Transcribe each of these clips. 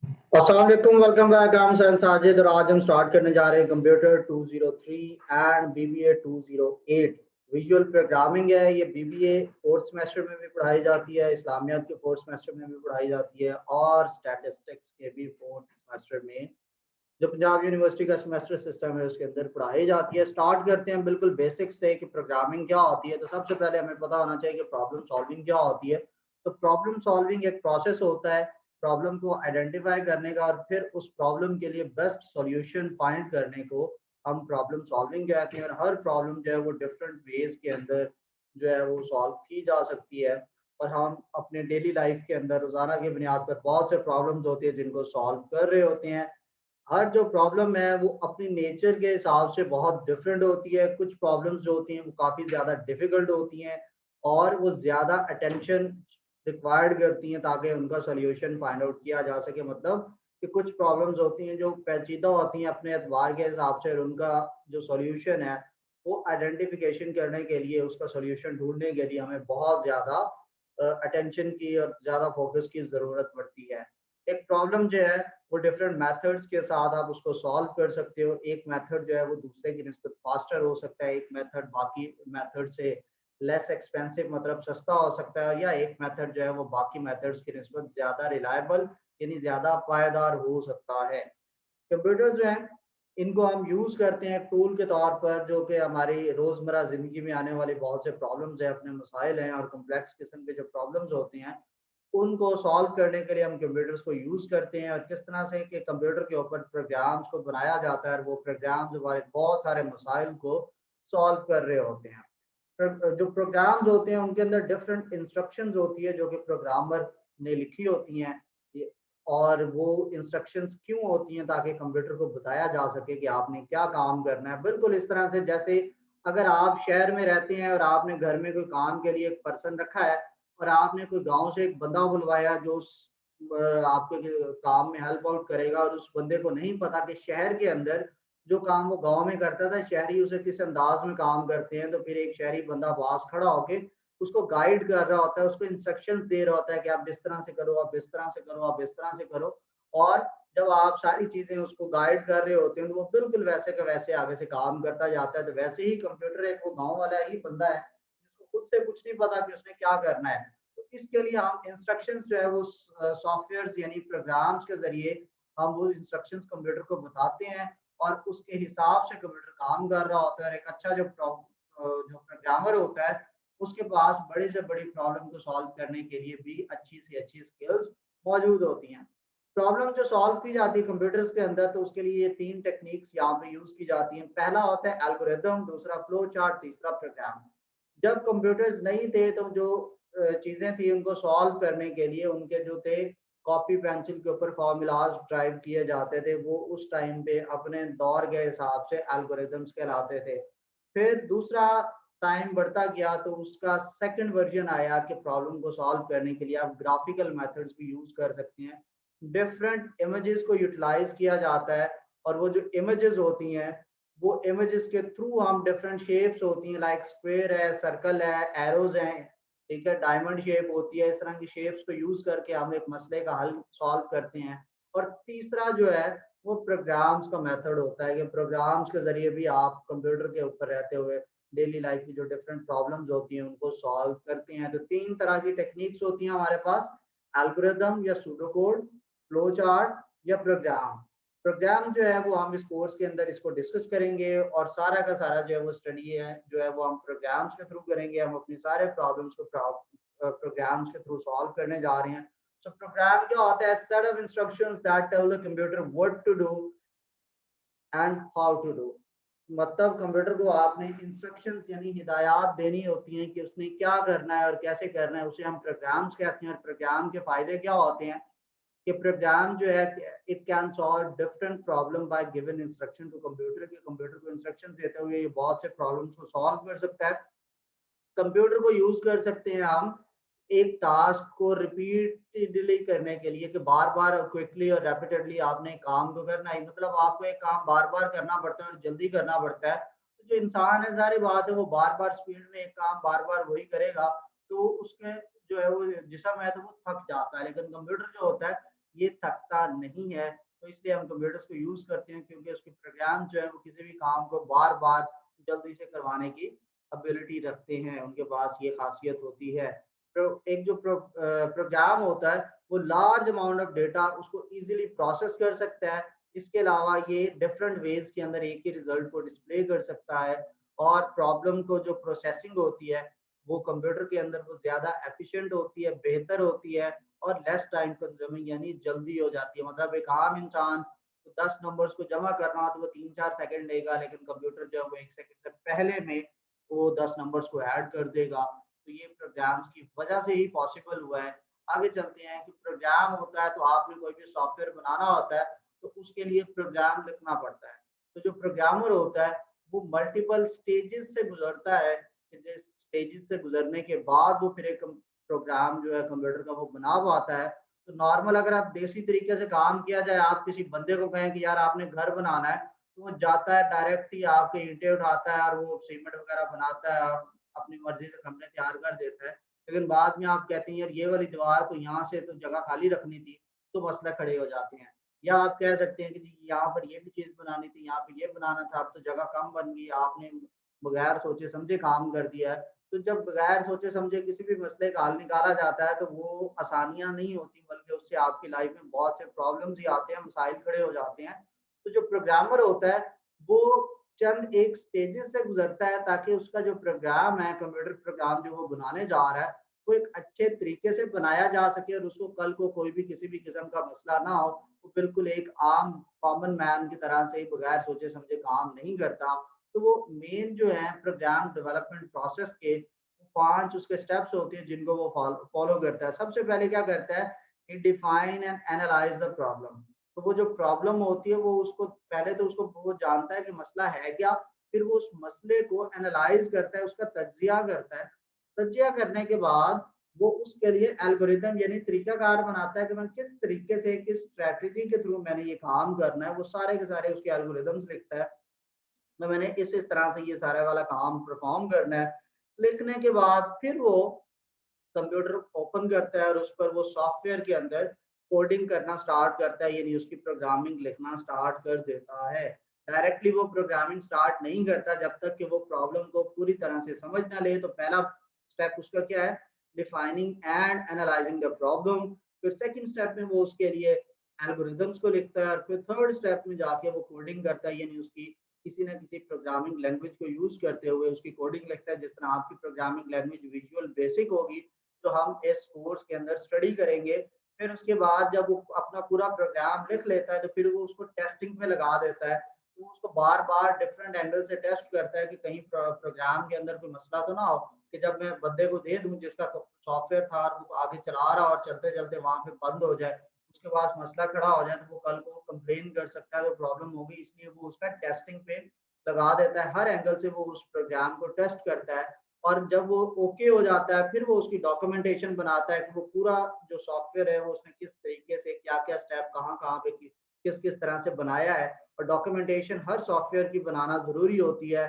अस्सलाम वालेकुम, welcome back. I am Sain Sajid और आज हम स्टार्ट करने जा रहे हैं computer 203 and BBA 208। Visual programming है। ये बीबीए फोर्थ सेमेस्टर में भी पढ़ाई जाती है, इस्लामियात के फोर्थ सेमेस्टर में भी पढ़ाई जाती है और स्टैटिस्टिक्स के भी फोर्थ सेमेस्टर में, जो पंजाब यूनिवर्सिटी का सेमेस्टर सिस्टम है उसके अंदर पढ़ाई जाती है। स्टार्ट करते हैं बिल्कुल बेसिक से कि प्रोग्रामिंग क्या होती है। तो सबसे पहले हमें पता होना चाहिए कि प्रॉब्लम सॉल्विंग क्या होती है। तो प्रॉब्लम सॉल्विंग एक प्रोसेस होता है प्रॉब्लम को आइडेंटिफाई करने का और फिर उस प्रॉब्लम के लिए बेस्ट सॉल्यूशन फाइंड करने को हम प्रॉब्लम सॉल्विंग कहते हैं। और हर प्रॉब्लम जो है वो डिफरेंट वेज के अंदर जो है वो सॉल्व की जा सकती है। और हम अपने डेली लाइफ के अंदर रोजाना की बुनियाद पर बहुत से प्रॉब्लम्स होती है जिनको सॉल्व कर रहे होते हैं। हर जो प्रॉब्लम है वो अपनी नेचर के हिसाब से बहुत डिफरेंट होती है। कुछ प्रॉब्लम्स जो होती हैं वो काफ़ी ज़्यादा डिफ़िकल्ट होती हैं और वो ज़्यादा अटेंशन रिक्वायर्ड करती हैं ताकि उनका सॉल्यूशन फाइंड आउट किया जा सके। मतलब कि कुछ प्रॉब्लम्स होती हैं जो पेचीदा होती हैं अपने एतबार के हिसाब से और उनका जो सॉल्यूशन है वो आइडेंटिफिकेशन करने के लिए, उसका सॉल्यूशन ढूँढने के लिए हमें बहुत ज़्यादा अटेंशन की और ज़्यादा फोकस की ज़रूरत पड़ती है। एक प्रॉब्लम जो है वो डिफरेंट मेथड्स के साथ आप उसको सॉल्व कर सकते हो। एक मेथड जो है वो दूसरे की निस्बत फास्टर हो सकता है, एक मेथड बाकी मेथड से लेस एक्सपेंसिव मतलब सस्ता हो सकता है, या एक मेथड जो है वो बाकी मेथड्स की निस्बत ज़्यादा रिलायबल यानी ज़्यादा पायदार हो सकता है। कंप्यूटर जो है इनको हम यूज़ करते हैं टूल के तौर पर, जो कि हमारी रोज़मर्रा ज़िंदगी में आने वाले बहुत से प्रॉब्लम्स हैं, अपने मसाइल हैं और कॉम्प्लेक्स किस्म के जो प्रॉब्लम्स होते हैं उनको सॉल्व करने के लिए हम कंप्यूटर्स को यूज़ करते हैं। और किस तरह से कि कंप्यूटर के ऊपर प्रोग्राम्स को बनाया जाता है और वो प्रोग्राम्स हमारे बहुत सारे मसाइल को सॉल्व कर रहे होते हैं। जो प्रोग्राम्स होते हैं उनके अंदर डिफरेंट इंस्ट्रक्शंस होती है जो कि प्रोग्रामर ने लिखी होती हैं। और वो इंस्ट्रक्शंस क्यों होती हैं ताकि कंप्यूटर को बताया जा सके कि आपने क्या काम करना है। बिल्कुल इस तरह से जैसे अगर आप शहर में रहते हैं और आपने घर में कोई काम के लिए एक पर्सन रखा है और आपने कोई गांव से एक बंदा बुलवाया जो आपके काम में हेल्प आउट करेगा, और उस बंदे को नहीं पता कि शहर के अंदर जो काम वो गांव में करता था शहरी उसे किस अंदाज में काम करते हैं, तो फिर एक शहरी बंदा पास खड़ा होके उसको गाइड कर रहा होता है, उसको इंस्ट्रक्शंस दे रहा होता है कि आप इस तरह से करो, आप इस तरह से करो, आप इस तरह से करो। और जब आप सारी चीजें उसको गाइड कर रहे होते हैं तो वो बिल्कुल वैसे का वैसे आगे से काम करता जाता है। तो वैसे ही कंप्यूटर एक वो गाँव वाला ही बंदा है जिसको खुद से कुछ नहीं पता कि उसने क्या करना है। तो इसके लिए हम इंस्ट्रक्शंस जो है वो सॉफ्टवेयर यानी प्रोग्राम्स के जरिए हम वो इंस्ट्रक्शंस कंप्यूटर को बताते हैं और उसके हिसाब से कंप्यूटर काम कर रहा होता है। और एक अच्छा जो प्रोग्रामर होता है उसके पास बड़ी से बड़ी प्रॉब्लम को सॉल्व करने के लिए भी अच्छी से अच्छी स्किल्स मौजूद होती हैं। प्रॉब्लम जो सॉल्व की जाती है कंप्यूटर्स के अंदर, तो उसके लिए ये 3 टेक्निक्स यहाँ पे यूज़ की जाती हैं। पहला होता है एल्गोरिथम, दूसरा फ्लो चार्ट, तीसरा प्रोग्राम। जब कंप्यूटर्स नहीं थे तो जो चीज़ें थी उनको सॉल्व करने के लिए उनके जो थे कॉपी पेंसिल के ऊपर फार्मूलाज ड्राइव किए जाते थे, वो उस टाइम पे अपने दौर के हिसाब से एल्गोरिथम्स कहलाते थे। फिर दूसरा टाइम बढ़ता गया तो उसका सेकंड वर्जन आया कि प्रॉब्लम को सॉल्व करने के लिए आप ग्राफिकल मेथड्स भी यूज़ कर सकते हैं। डिफरेंट इमेजेस को यूटिलाइज किया जाता है और वो जो इमेजेस होती हैं वो इमेजेस के थ्रू हम डिफरेंट शेप्स होती हैं, लाइक स्क्वायर है, सर्कल है, एरोज हैं, ठीक है, डायमंड शेप होती है, इस तरह की शेप्स को यूज करके हम एक मसले का हल सॉल्व करते हैं। और तीसरा जो है वो प्रोग्राम्स का मेथड होता है कि प्रोग्राम्स के जरिए भी आप कंप्यूटर के ऊपर रहते हुए डेली लाइफ की जो डिफरेंट प्रॉब्लम्स होती हैं उनको सॉल्व करते हैं। तो 3 तरह की टेक्निक्स होती हैं हमारे पास, एल्गोरिदम या सूडो कोड, फ्लो चार्ट या प्रोग्राम। प्रोग्राम जो है वो हम इस कोर्स के अंदर इसको डिस्कस करेंगे और सारा का सारा जो है वो स्टडी है जो है वो हम प्रोग्राम्स के थ्रू करेंगे। हम अपनी सारे प्रॉब्लम्स को प्रोग्राम्स के थ्रू सॉल्व करने जा रहे हैं। सो प्रोग्राम क्या होता है? Set of instructions that tell the computer what to do and how to do. मतलब कंप्यूटर को आपने इंस्ट्रक्शंस यानी हिदायत देनी होती हैं कि उसने क्या करना है और कैसे करना है, उसे हम प्रोग्राम्स कहते हैं। और प्रोग्राम के फायदे क्या होते हैं कि प्रोग्राम जो है it can solve different problem by given instruction to computer, के कंप्यूटर को इंस्ट्रक्शन देते हुए ये बहुत से प्रॉब्लम्स को सॉल्व कर सकता है। कंप्यूटर को यूज कर सकते हैं हम एक टास्क को रिपीटेडली करने के लिए कि बार बार क्विकली और रैपिडेटली आपने काम को करना है। मतलब आपको एक काम बार बार करना पड़ता है और जल्दी करना पड़ता है। तो जो इंसान है जारी बात है वो बार बार स्पीड में एक काम बार बार वही करेगा तो उसके जो है वो जिसम है तो वो थक जाता है। लेकिन कंप्यूटर जो होता है ये थकता नहीं है। तो इसलिए हम कंप्यूटर्स को यूज़ करते हैं, क्योंकि उसके प्रोग्राम जो है वो किसी भी काम को बार-बार जल्दी से करवाने की एबिलिटी रखते हैं, उनके पास ये ख़ासियत होती है। तो एक जो प्रोग्राम होता है वो लार्ज अमाउंट ऑफ डेटा उसको ईज़िली प्रोसेस कर सकता है। इसके अलावा ये डिफरेंट वेज़ के अंदर एक ही रिज़ल्ट को डिस्प्ले कर सकता है, और प्रॉब्लम को जो प्रोसेसिंग होती है वो कंप्यूटर के अंदर वो ज़्यादा एफिशिएंट होती है, बेहतर होती है, और लेस टाइम कंज्यूमिंग यानी जल्दी हो जाती है। मतलब एक आम इंसान को 10 नंबर्स को जमा करना हो तो वो 3-4 सेकंड लेगा, लेकिन कंप्यूटर जो है वो 1 सेकंड से पहले में वो 10 नंबर्स को ऐड कर देगा। तो ये प्रोग्राम्स की वजह से ही पॉसिबल हुआ है। आगे चलते हैं कि प्रोग्राम होता है तो आपने कोई भी सॉफ्टवेयर बनाना होता है तो उसके लिए प्रोग्राम लिखना पड़ता है। तो जो प्रोग्रामर होता है वो मल्टीपल स्टेजेस से गुजरता है, कि जिस स्टेजेस से गुजरने के बाद वो फिर एक प्रोग्राम जो है कंप्यूटर का वो बना पाता है। तो नॉर्मल अगर आप देसी तरीके से काम किया जाए, आप किसी बंदे को कहें कि यार आपने घर बनाना है, तो वो जाता है डायरेक्ट ही आपके ईंटें उठाता है और वो सीमेंट वगैरह बनाता है और अपनी मर्जी से कमरे तैयार कर देता है। लेकिन बाद में आप कहते हैं यार ये वाली दीवार तो यहाँ से तो जगह खाली रखनी थी, तो मसला खड़े हो जाते हैं। या आप कह सकते हैं कि जी यहाँ पर ये भी चीज़ बनानी थी, यहाँ पे ये बनाना था, अब तो जगह कम बन गई, आपने बगैर सोचे समझे काम कर दिया है। तो जब बगैर सोचे समझे किसी भी मसले का हल निकाला जाता है तो वो आसानियाँ नहीं होती, बल्कि उससे आपकी लाइफ में बहुत से प्रॉब्लम्स ही आते हैं, मसाइल खड़े हो जाते हैं। तो जो प्रोग्रामर होता है वो चंद एक स्टेजेस से गुजरता है ताकि उसका जो प्रोग्राम है, कंप्यूटर प्रोग्राम जो वो बनाने जा रहा है, वो एक अच्छे तरीके से बनाया जा सके और उसको कल को कोई भी किसी भी किस्म का मसला ना हो। वो बिल्कुल एक आम कॉमन मैन की तरह से ही बगैर सोचे समझे काम नहीं करता। तो वो मेन जो है प्रोग्राम डेवलपमेंट प्रोसेस के 5 उसके स्टेप्स होते हैं जिनको वो फॉलो करता है। सबसे पहले क्या करता है, he define and analyze the problem. तो वो जो प्रॉब्लम होती है वो उसको पहले तो उसको वो जानता है कि मसला है क्या, फिर वो उस मसले को एनालाइज करता है, उसका तज्जिया करता है। तज्जिया करने के बाद वो उसके लिए एल्गोरिदम यानी तरीकाकार बनाता है कि मैं किस तरीके से, किस स्ट्रैटेजी के थ्रू मैंने ये काम करना है। वो सारे के सारे उसके एल्गोरिदम्स लिखता है, तो मैंने इस तरह से ये सारा वाला काम परफॉर्म करना है। लिखने के बाद फिर वो कंप्यूटर ओपन करता है और उस पर वो सॉफ्टवेयर के अंदर कोडिंग करना स्टार्ट करता है, यानी उसकी प्रोग्रामिंग लिखना स्टार्ट कर देता है। डायरेक्टली वो प्रोग्रामिंग स्टार्ट नहीं करता जब तक कि वो प्रॉब्लम को पूरी तरह से समझ ना ले। तो पहला स्टेप उसका क्या है, defining and analysing the problem. फिर सेकंड स्टेप में वो उसके लिए एल्गोरिदम्स को लिखता है, और फिर थर्ड स्टेप में जाके वो कोडिंग करता है, यानी उसकी किसी ना किसी प्रोग्रामिंग लैंग्वेज को यूज करते हुए उसकी कोडिंग लिखता है। जिस तरह आपकी प्रोग्रामिंग लैंग्वेज विजुअल बेसिक होगी तो हम इस कोर्स के अंदर स्टडी करेंगे। फिर उसके बाद जब वो अपना पूरा प्रोग्राम लिख लेता है तो फिर वो उसको टेस्टिंग में लगा देता है। तो उसको बार बार डिफरेंट एंगल से टेस्ट करता है कि कहीं प्रोग्राम के अंदर कोई मसला तो ना हो, कि जब मैं बंदे को दे दूं जिसका सॉफ्टवेयर था और वो आगे चला रहा और चलते चलते वहां पे बंद हो जाए, उसके पास मसला खड़ा हो जाए, तो वो कल को कंप्लेन कर सकता है तो प्रॉब्लम होगी। इसलिए वो उसका टेस्टिंग पे लगा देता है, हर एंगल से वो उस प्रोग्राम को टेस्ट करता है। और जब वो ओके हो जाता है फिर वो उसकी डॉक्यूमेंटेशन बनाता है कि वो पूरा जो सॉफ्टवेयर है वो उसने किस तरीके से क्या क्या स्टेप कहाँ कहाँ पे किस किस तरह से बनाया है। और डॉक्यूमेंटेशन हर सॉफ्टवेयर की बनाना जरूरी होती है।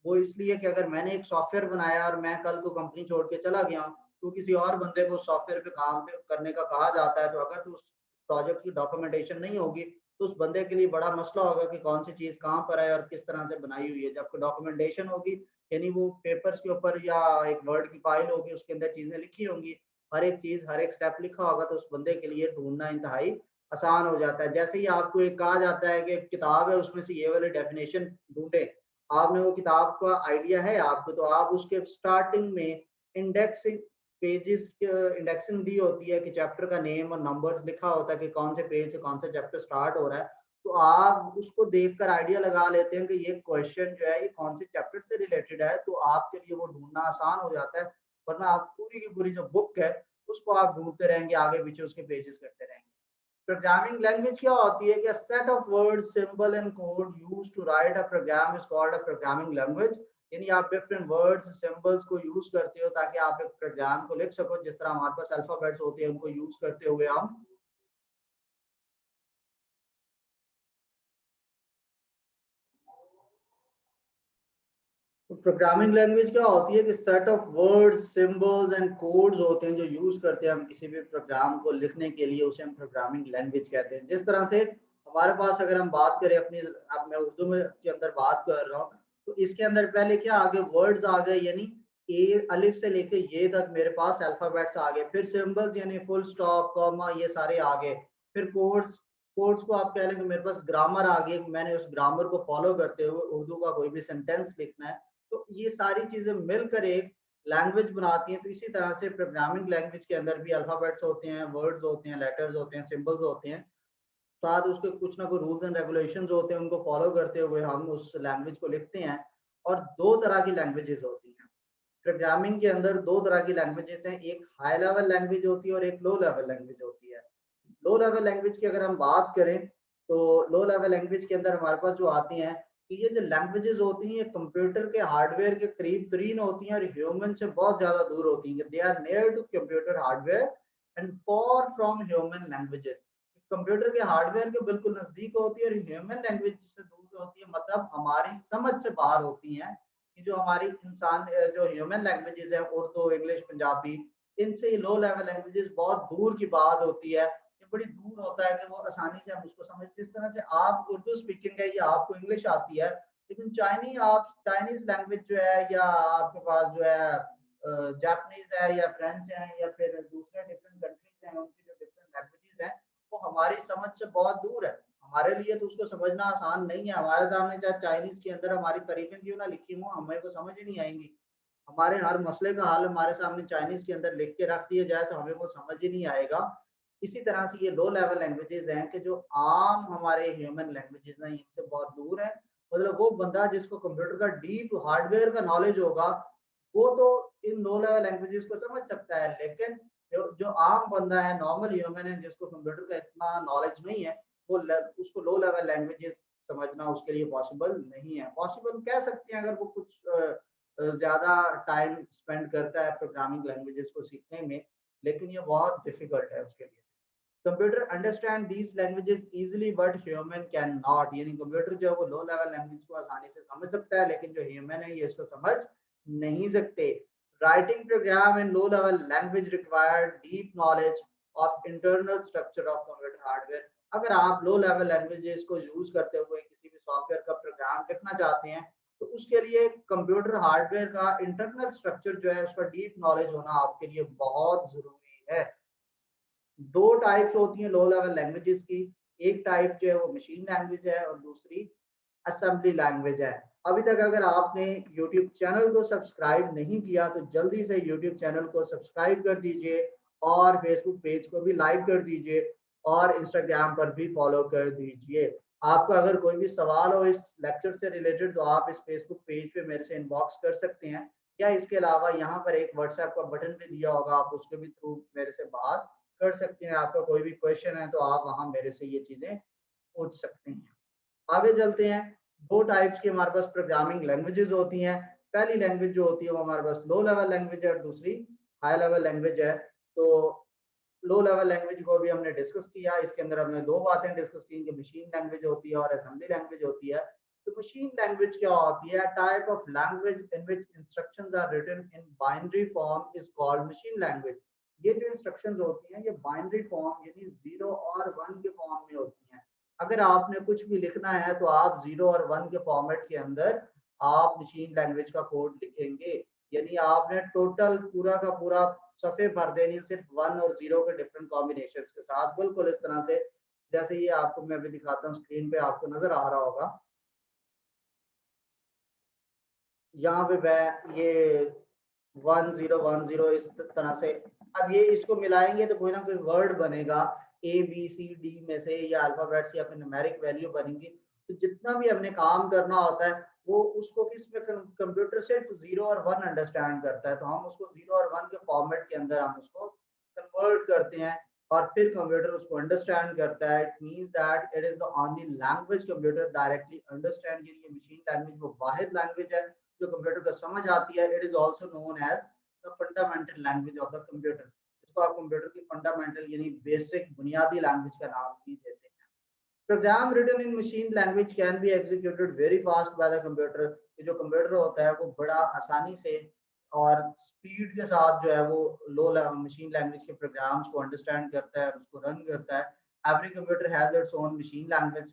वो इसलिए कि अगर मैंने एक सॉफ्टवेयर बनाया और मैं कल को कंपनी छोड़ के चला गया तो किसी और बंदे को सॉफ्टवेयर पे काम करने का कहा जाता है, तो अगर तो उस प्रोजेक्ट की डॉक्यूमेंटेशन नहीं होगी तो उस बंदे के लिए बड़ा मसला होगा कि कौन सी चीज कहाँ पर है और किस तरह से बनाई हुई है। जब डॉक्यूमेंटेशन होगी यानी वो पेपर्स के ऊपर या एक वर्ड की फाइल होगी, उसके अंदर चीजें लिखी होंगी, हर एक चीज हर एक स्टेप लिखा होगा, तो उस बंदे के लिए ढूंढना इंतहाई आसान हो जाता है। जैसे ही आपको एक कहा जाता है कि एक किताब है उसमें से ये वाली डेफिनेशन ढूंढे, आपने वो किताब का आइडिया है आपको, तो आप उसके स्टार्टिंग में इंडेक्सिंग पेजेस इंडेक्सिंग दी होती है कि चैप्टर का नेम और नंबर्स लिखा होता है कि कौन से पेज से कौन सा चैप्टर स्टार्ट हो रहा है। तो आप उसको देखकर आइडिया लगा लेते हैं कि ये क्वेश्चन जो है ये कौन से चैप्टर से रिलेटेड है, तो आपके लिए वो ढूंढना आसान हो जाता है। वरना आप पूरी की पूरी जो बुक है उसको आप ढूंढते रहेंगे, आगे पीछे उसके पेजेस करते रहेंगे। प्रोग्रामिंग लैंग्वेज क्या होती है कि set of word symbol and code used to write a program is called a programming language. यानी आप डिफरेंट वर्ड्स सिंबल्स को यूज करते हो ताकि आप एक प्रोग्राम को लिख सको। जिस तरह हमारे पास अल्फाबेट्स होते हैं उनको यूज करते हुए हम प्रोग्रामिंग लैंग्वेज क्या होती है कि set of words, symbols and codes होते हैं जो यूज करते हैं हम किसी भी प्रोग्राम को लिखने के लिए, उसे हम प्रोग्रामिंग लैंग्वेज कहते हैं। जिस तरह से हमारे पास अगर हम बात करें अपनी, अब मैं उर्दू में के अंदर बात कर रहा हूँ, तो इसके अंदर पहले क्या आ गए, वर्ड्स आ गए, यानी ए अलिफ से लेके ये तक मेरे पास अल्फाबेट्स आ गए, फिर सिंबल्स यानी फुल स्टॉप, कॉमा, ये सारे आ गए, फिर कोड्स, कोड्स को आप कह लें कि मेरे पास ग्रामर आ गई, मैंने उस ग्रामर को फॉलो करते हुए उर्दू का कोई भी सेंटेंस लिखना है, तो ये सारी चीजें मिलकर एक लैंग्वेज बनाती हैं। तो इसी तरह से प्रोग्रामिंग लैंग्वेज के अंदर भी अल्फाबेट्स होते हैं, वर्ड्स होते हैं, लेटर्स होते हैं, सिंबल्स होते हैं, साथ उसके कुछ ना कुछ रूल्स एंड रेगुलेशंस होते हैं, उनको फॉलो करते हुए हम उस लैंग्वेज को लिखते हैं। और दो तरह की लैंग्वेजेस होती हैं प्रोग्रामिंग के अंदर, दो तरह की लैंग्वेजेस हैं, एक हाई लेवल लैंग्वेज होती है और एक लो लेवल लैंग्वेज होती है। लो लेवल लैंग्वेज की अगर हम बात करें, तो लो लेवल लैंग्वेज के अंदर हमारे पास जो आती हैं कि ये जो लैंग्वेजेस होती हैं ये कंप्यूटर के हार्डवेयर के करीब तरीन होती हैं और ह्यूमन से बहुत ज्यादा दूर होती हैं। They are near to computer hardware and far from human languages. Computer के हार्डवेयर के बिल्कुल नजदीक होती है और ह्यूमन लैंग्वेज से दूर होती है, मतलब हमारी समझ से बाहर होती हैं। कि जो हमारी इंसान जो ह्यूमन लैंग्वेजेस है, उर्दू, इंग्लिश, पंजाबी, इनसे लो लेवल लैंग्वेजेस बहुत दूर की बात होती है। ये बड़ी दूर होता है कि वो आसानी से हम उसको समझ, जिस तरह से आप उर्दू स्पीकिंग है या आपको इंग्लिश आती है, लेकिन चाइनीज लैंग्वेज जो है, या आपके पास जो है जापानीज है या फ्रेंच है या फिर दूसरे डिफरेंट कंट्रीज हैं, उनकी जो डिफरेंट लैंग्वेजेस हैं वो हमारी समझ से बहुत दूर है। हमारे लिए तो उसको समझना आसान नहीं है। हमारे सामने चाहे चाइनीज के अंदर हमारी तारीफें क्यों ना लिखी हो, हमें को समझ ही नहीं आएंगी। हमारे हर मसले का हल हमारे सामने चाइनीज के अंदर लिख के रख दिया जाए तो हमें वो समझ ही नहीं आएगा। इसी तरह से ये लो लेवल लैंग्वेजेस हैं कि जो आम हमारे ह्यूमन लैंग्वेजेस हैं इनसे बहुत दूर है। मतलब वो बंदा जिसको कंप्यूटर का डीप हार्डवेयर का नॉलेज होगा वो तो इन लो लेवल लैंग्वेजेस को समझ सकता है, लेकिन जो आम बंदा है, नॉर्मल ह्यूमन है, जिसको कंप्यूटर का इतना नॉलेज नहीं है, उसको लो लेवल लैंग्वेजेस समझना उसके लिए पॉसिबल नहीं है। पॉसिबल कह सकते हैं अगर वो कुछ ज्यादा टाइम स्पेंड करता है प्रोग्रामिंग लैंग्वेजेस को सीखने में, लेकिन ये बहुत डिफिकल्ट है उसके लिए। Computer understand these languages easily but human can not, यानी कंप्यूटर जो है वो लो लेवल लैंग्वेज को आसानी से समझ सकता है, लेकिन जो ह्यूमन है ये इसको समझ नहीं सकते। Writing program in low level language required deep knowledge of internal structure of computer hardware. अगर आप लो लेवल लैंग्वेजेस को यूज करते हुए किसी भी सॉफ्टवेयर का प्रोग्राम लिखना चाहते हैं, तो उसके लिए कंप्यूटर हार्डवेयर का इंटरनल स्ट्रक्चर जो है उसका डीप नॉलेज होना आपके लिए बहुत जरूरी है। दो टाइप्स होती हैं लो लेवल लैंग्वेजेस की, एक टाइप जो है वो मशीन लैंग्वेज है और दूसरी असेंबली लैंग्वेज है। अभी तक अगर आपने YouTube चैनल को सब्सक्राइब नहीं किया तो जल्दी से YouTube चैनल को सब्सक्राइब कर दीजिए और Facebook पेज को भी लाइक कर दीजिए और Instagram पर भी फॉलो कर दीजिए। आपका अगर कोई भी सवाल हो इस लेक्चर से रिलेटेड तो आप इस Facebook पेज पे मेरे से इनबॉक्स कर सकते हैं, या इसके अलावा यहाँ पर एक व्हाट्सएप का बटन भी दिया होगा, आप उसके भी थ्रू मेरे से बात कर सकते हैं। आपका कोई भी क्वेश्चन है तो आप वहाँ मेरे से ये चीजें पूछ सकते हैं। आगे चलते हैं। दो टाइप्स की हमारे पास प्रोग्रामिंग लैंग्वेजेस होती हैं। पहली लैंग्वेज जो होती है वो हमारे पास लो लेवल लैंग्वेज है और दूसरी हाई लेवल लैंग्वेज है। तो लो लेवल लैंग्वेज को भी हमने डिस्कस किया, इसके अंदर हमने दो बातें डिस्कस की कि मशीन लैंग्वेज होती है और असेंबली लैंग्वेज होती है। तो मशीन लैंग्वेज क्या होती है? Type of language in which instructions are written in binary form is called machine language. ये जो इंस्ट्रक्शंस होती हैं ये बाइनरी फॉर्म यानी 0 और 1 के फॉर्म में होती हैं। अगर आपने कुछ भी लिखना है तो आप 0 और 1 के फॉर्मेट के अंदर आप मशीन लैंग्वेज का कोड लिखेंगे। यानी आपने टोटल पूरा का पूरा सफ़े भर देनी सिर्फ 1 और 0 के डिफरेंट कॉम्बिनेशंस के साथ, बिल्कुल इस तरह से जैसे ये आपको मैं अभी दिखाता हूँ स्क्रीन पे, आपको नजर आ रहा होगा। यहाँ पे मैं ये 1010 इस तरह से, अब ये इसको मिलाएंगे तो कोई ना कोई वर्ड बनेगा ABCD में से, या अल्फाबेट्स या फिर न्यूमेरिक वैल्यू बनेंगी। तो जितना भी हमने काम करना होता है वो उसको किस में कंप्यूटर सिर्फ 0 और 1 अंडरस्टैंड करता है, तो हम उसको 0 और 1 के फॉर्मेट के अंदर हम उसको कन्वर्ट करते हैं और फिर कंप्यूटर उसको अंडरस्टैंड करता है। It means that it is the only language computer directly understand. ये मशीन लैंग्वेज वो वाहिद लैंग्वेज है जो कंप्यूटर को समझ आती है। It is also known as the fundamental language of the computer. इसको आप कंप्यूटर की फंडामेंटल यानी बेसिक बुनियादी लैंग्वेज का नाम भी देते हैं। Program written in machine language can be executed very fast by the computer. जो कंप्यूटर होता है वो बड़ा आसानी से और स्पीड के साथ जो है वो लो मशीन लैंग्वेज के प्रोग्राम्स को अंडरस्टैंड करता है और उसको रन करता है। Every computer has its own machine language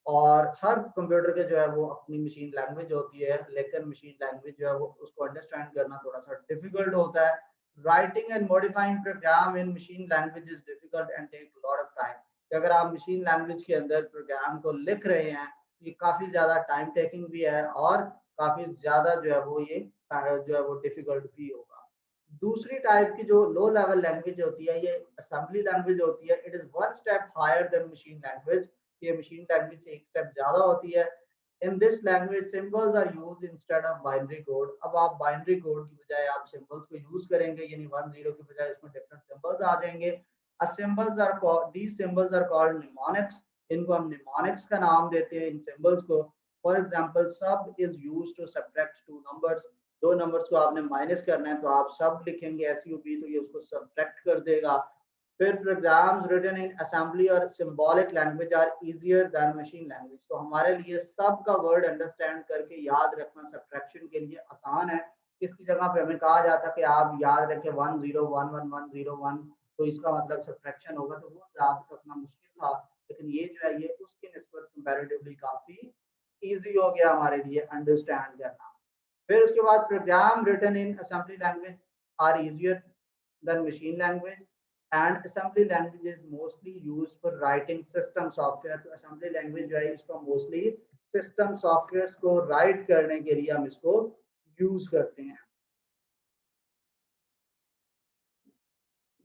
और हर कंप्यूटर के जो है वो अपनी मशीन लैंग्वेज होती है, लेकिन मशीन लैंग्वेज जो है वो उसको अंडरस्टैंड करना थोड़ा सा डिफिकल्ट होता है। Writing and modifying program in machine language is difficult and take lot of time. अगर आप मशीन लैंग्वेज के अंदर प्रोग्राम को लिख रहे हैं, ये काफी ज्यादा टाइम टेकिंग भी है और काफी ज्यादा जो है वो ये जो है वो डिफिकल्ट भी होगा। दूसरी टाइप की जो लो लेवल लैंग्वेज होती है ये असेंबली लैंग्वेज होती है। It is one step higher than machine language. ये मशीन लैंग्वेज से एक स्टेप ज्यादा होती है। In this language symbols are used instead of binary code. अब आप बाइनरी कोड की बजाय आप सिंबल्स को यूज करेंगे, यानी 1 0 की बजाय इसमें डिफरेंट सिंबल्स आ जाएंगे। Symbols are these symbols are called mnemonics. इनको हम निमोनिक्स का नाम देते हैं इन सिंबल्स को। For example sub is used to subtract two numbers. दो नंबर्स को आपने माइनस करना है तो आप सब लिखेंगे SUB, तो ये उसको सब्ट्रैक्ट कर देगा। फिर प्रोग्राम्स रिटन इन असेंबली और symbolic language are easier than machine language. तो हमारे लिए सब का वर्ड अंडरस्टैंड करके याद रखना सब्ट्रैक्शन के लिए आसान है। इसकी जगह पे हमें कहा जाता है कि आप याद रखें 1 0 1 1 1 0 1, तो इसका मतलब सब्ट्रैक्शन होगा, तो वो याद रखना मुश्किल था। लेकिन ये जो है ये उसके निस्बत कंपैरेटिवली काफी इजी हो गया हमारे लिए अंडरस्टैंड करना। फिर उसके बाद program written in assembly language are easier than machine language and assembly language is mostly used for writing system software. तो असेंबली लैंग्वेज जो है इसको मोस्टली सिस्टम सॉफ्टवेयर को राइट करने के लिए हम इसको यूज करते हैं।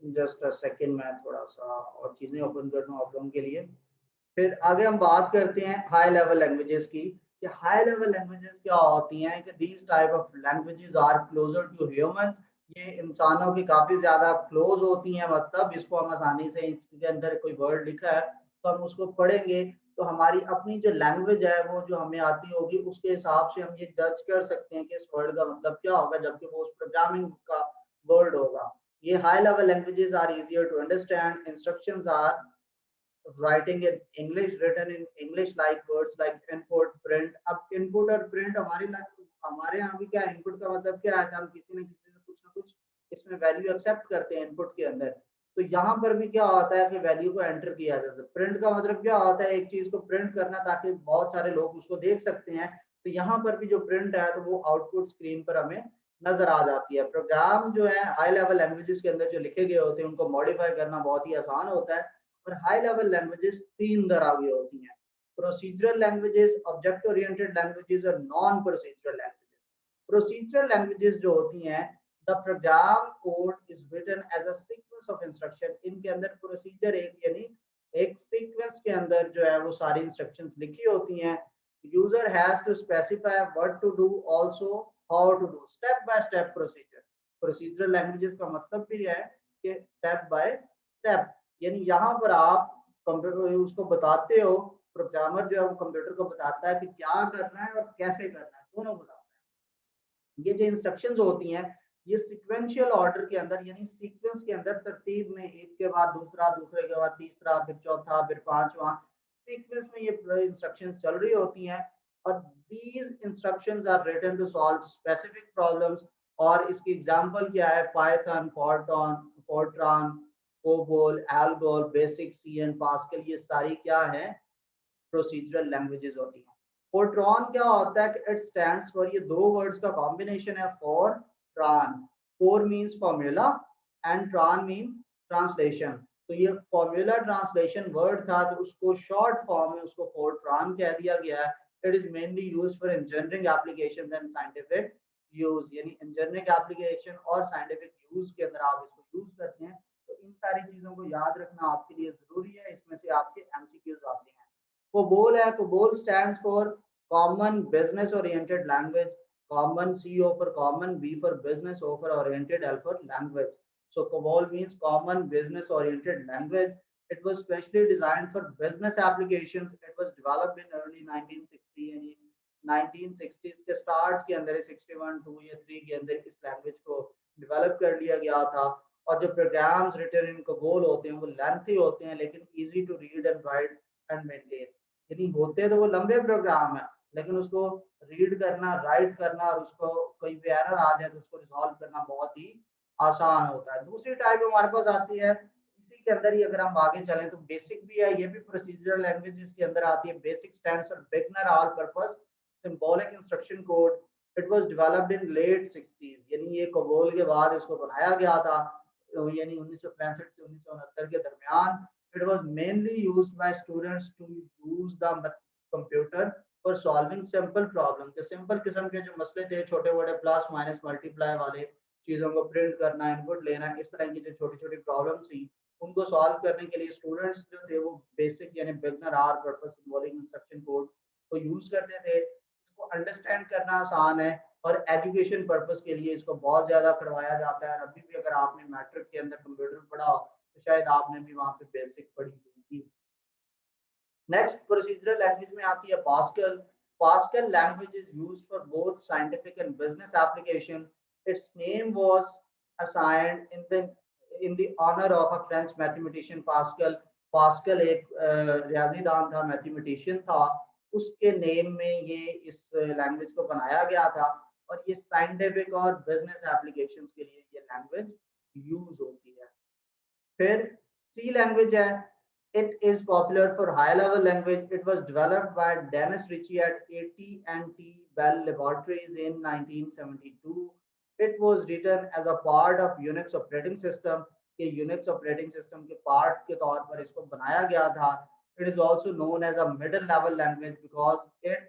जस्ट अ सेकंड, मैं थोड़ा सा और चीजें ओपन कर दूं आप लोगों के लिए। फिर आगे हम बात करते हैं हाई लेवल लैंग्वेजेस की। कि हाई लेवल लैंग्वेजेस क्या होती हैं कि these type of languages are closer to humans. ये इंसानों की काफी ज्यादा क्लोज होती हैं, मतलब इसको हम आसानी से इसके अंदर कोई वर्ड लिखा है तो हम उसको पढ़ेंगे तो हमारी अपनी जो लैंग्वेज है वो जो हमें आती होगी उसके हिसाब से हम ये जज कर सकते हैं कि इस वर्ड का मतलब क्या होगा, जबकि वो उस प्रोग्रामिंग का वर्ड होगा। ये high level languages are easier to understand. Instructions are writing in English, written in English, like words like input, print। अब input और print हमारे यहाँ भी क्या है, input का मतलब क्या है, हम किसी न किसी से कुछ ना कुछ इसमें वैल्यू एक्सेप्ट करते हैं इनपुट के अंदर। तो यहाँ पर भी क्या होता है कि वैल्यू को एंटर किया जाता है। प्रिंट का मतलब क्या होता है, एक चीज को प्रिंट करना ताकि बहुत सारे लोग उसको देख सकते हैं। तो यहाँ पर भी जो प्रिंट है तो वो आउटपुट स्क्रीन पर हमें नजर आ जाती है। प्रोग्राम जो है हाई लेवल लैंग्वेजेस के अंदर जो लिखे गए होते हैं उनको मॉडिफाई करना बहुत ही आसान होता है। और हाई लेवल लैंग्वेजेस तीन तरह की होती हैं: procedural languages, object oriented languages और non procedural languages. Procedural languages जो होती हैं, the program code is written as a sequence of instruction. इनके अंदर प्रोसीजर एक यानी एक सीक्वेंस के अंदर जो है वो सारी इंस्ट्रक्शंस लिखी होती हैं। User has to specify what to do, also how to do, step by step procedure. Procedural languages का मतलब भी है कि स्टेप बाय स्टेप, यानी यहाँ पर आप कंप्यूटर उसको बताते हो, प्रोग्रामर जो है वो कंप्यूटर को बताता है कि क्या करना है और कैसे करना है, दोनों बताता है। ये जो इंस्ट्रक्शंस होती हैं ये सीक्वेंशियल ऑर्डर के अंदर यानी सीक्वेंस के अंदर तरतीब में एक के बाद दूसरा, दूसरे के बाद तीसरा, फिर चौथा, फिर पांचवा, सीक्वेंस में ये इंस्ट्रक्शंस चल रही होती हैं। और these instructions are written to solve specific problems. और इसकी एग्जांपल क्या है, Python, Fortran, Fortran, COBOL, ALGOL, BASIC, C and Pascal, ये सारी क्या है, प्रोसीजरल लैंग्वेजेस होती हैं। फोर्ट्रॉन क्या होता है कि इट स्टैंड्स फॉर, ये दो वर्ड्स का कॉम्बिनेशन है, for ट्रान। Four means formula and ट्रान mean translation. तो ये फॉर्मूला ट्रांसलेशन वर्ड था तो उसको शॉर्ट फॉर्म में उसको फोर्ट्रॉन कह दिया गया है। It is mainly used for engineering applications and scientific use, यानी इंजीनियरिंग एप्लीकेशन और साइंटिफिक यूज के अंदर आप इसको यूज करते हैं। तो इन सारी चीजों को याद रखना आपके लिए जरूरी है, इसमें से आपके एमसीक्यूज आते हैं। COBOL है, COBOL stands for Common Business Oriented Language, common CO for common, B for business, O for oriented, L for language. So COBOL means common business oriented language. It was specially designed for business applications. It was developed in early 1960 यानी 1960s के start के अंदर 61 2 या 3 के अंदर इस language को develop कर लिया गया था। और जो प्रोग्राम्स रिटन इन COBOL होते हैं वो लेंथी होते हैं लेकिन easy to read and write. And maintain. यानी होते तो वो लंबे प्रोग्राम है, लेकिन उसको रीड करना, राइट करना और उसको कोई भी एरर आ जाए तो उसको रिजॉल्व करना बहुत ही आसान होता है। दूसरी टाइप हमारे पास आती है, इसी के अंदर ही अगर हम आगे चलें तो बेसिक भी है, ये भी प्रोसीजरल लैंग्वेज इसके अंदर आती है। Basic stands for beginner all purpose symbolic instruction code. It was developed in late 60s, यानी ये कोबोल के बाद इसको बनाया गया था, यानी 1965 से 1969 के दरमियान। It was mainly used by students to use the computer for solving simple problem, के सिंपल किस्म के जो मसले थे, छोटे बड़े प्लस माइनस मल्टीप्लाई वाले, चीजों को प्रिंट करना, इनपुट लेना, इस तरह की जो छोटी छोटी प्रॉब्लम थी उनको सॉल्व करने के लिए स्टूडेंट्स जो थे वो बेसिक यानी beginner all purpose symbolic instruction code को यूज करते थे। इसको अंडरस्टैंड करना आसान है और एजुकेशन पर्पस के लिए इसको बहुत ज्यादा करवाया जाता है। अभी भी अगर आपने मैट्रिक के अंदर कंप्यूटर पढ़ा हो तो शायद आपने भी वहाँ पे बेसिक पढ़ी होगी। नेक्स्ट प्रोसीजरल लैंग्वेज में आती है Pascal. Pascal language is used for both scientific and business application. Its name was assigned in the honour of a French mathematician Pascal. Pascal एक रियाजीदान था, मैथमेटिशियन था, उसके नेम में ये इस लैंग्वेज को बनाया गया था और ये साइंटिफिक और बिजनेस एप्लीकेशंस के लिए ये लैंग्वेज यूज होती है। फिर सी लैंग्वेज है, it is popular for high level language. It was developed by Dennis Ritchie at AT&T Bell Laboratories in 1972. It was written as a part of Unix operating system, कि Unix operating system के part के तौर पर इसको बनाया गया था। It is also known as a middle level language because it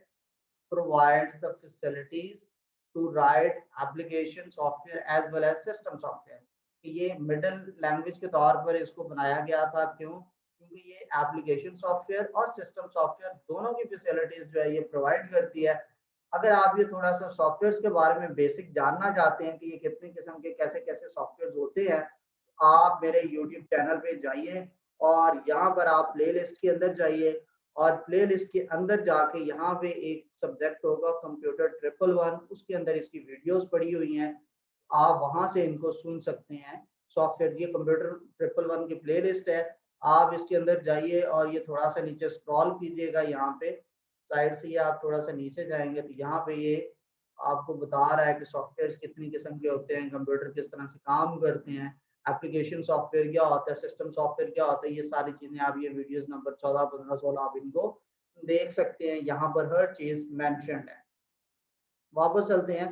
provides the facilities to write application software as well as system software। कि ये मिडिल लैंग्वेज के तौर पर इसको बनाया गया था, क्यों? क्योंकि ये एप्लीकेशन सॉफ्टवेयर और सिस्टम सॉफ्टवेयर दोनों की फैसिलिटीज जो है ये प्रोवाइड करती है। अगर आप ये थोड़ा सा सॉफ्टवेयर के बारे में बेसिक जानना चाहते हैं कि ये कितने किस्म के कैसे कैसे सॉफ्टवेयर होते हैं, आप मेरे यूट्यूब चैनल पे जाइए और यहाँ पर आप प्ले लिस्ट के अंदर जाइए और प्ले लिस्ट के अंदर जाके यहाँ पे एक सब्जेक्ट होगा कंप्यूटर 111, उसके अंदर इसकी वीडियोस पड़ी हुई हैं, आप वहां से इनको सुन सकते हैं। सॉफ्टवेयर ये कंप्यूटर 111 की प्ले लिस्ट है, आप इसके अंदर जाइए और ये थोड़ा सा नीचे स्क्रॉल कीजिएगा, यहाँ पे साइड से ये आप थोड़ा सा नीचे जाएंगे तो यहाँ पे ये आपको बता रहा है कि सॉफ्टवेयर कितनी किस्म के होते हैं, कंप्यूटर किस तरह से काम करते हैं, एप्लीकेशन सॉफ्टवेयर क्या होता है, सिस्टम सॉफ्टवेयर क्या होता है, ये सारी चीजें आप ये वीडियोस नंबर 14, 15, 16 आप इनको देख सकते हैं, यहाँ पर हर चीज मेंशन्ड है। वापस चलते हैं।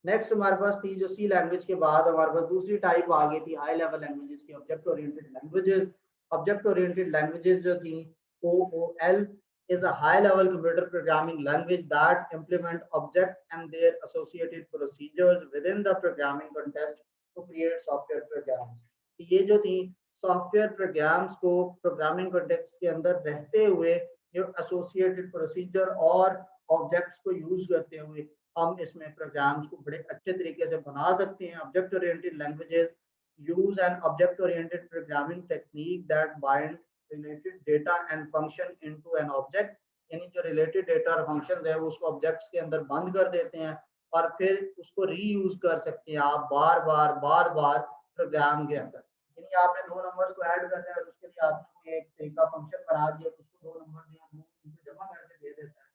नेक्स्ट हमारे पास थी जो सी लैंग्वेज के बाद हमारे पास दूसरी टाइप आ गई थी हाई लेवल लैंग्वेजेस की, object oriented languages. Object oriented languages जो थी OOL is a high level computer programming language that implement object and their associated procedures within the programming context to create software programs। ये जो थी software programmes को programming context के अंदर रहते हुए जो एसोसिएटेड प्रोसीजर और ऑब्जेक्ट्स को यूज करते हुए हम इसमें प्रोग्राम्स को बड़े अच्छे तरीके से बना सकते हैं। Object oriented languages use N object oriented programming technique that bind related data and function into an object, यानी जो रिलेटेड डेटा और फंक्शंस है वो उसको ऑब्जेक्ट्स के अंदर बंद कर देते हैं और फिर उसको रीयूज कर सकते हैं आप बार बार प्रोग्राम के अंदर। यानी आपने दो नंबर्स को ऐड करना है, उसके लिए आपने एक तरीका फंक्शन बना दिया, उसको दो नंबर दिया, उनको जमा करके दे देता है।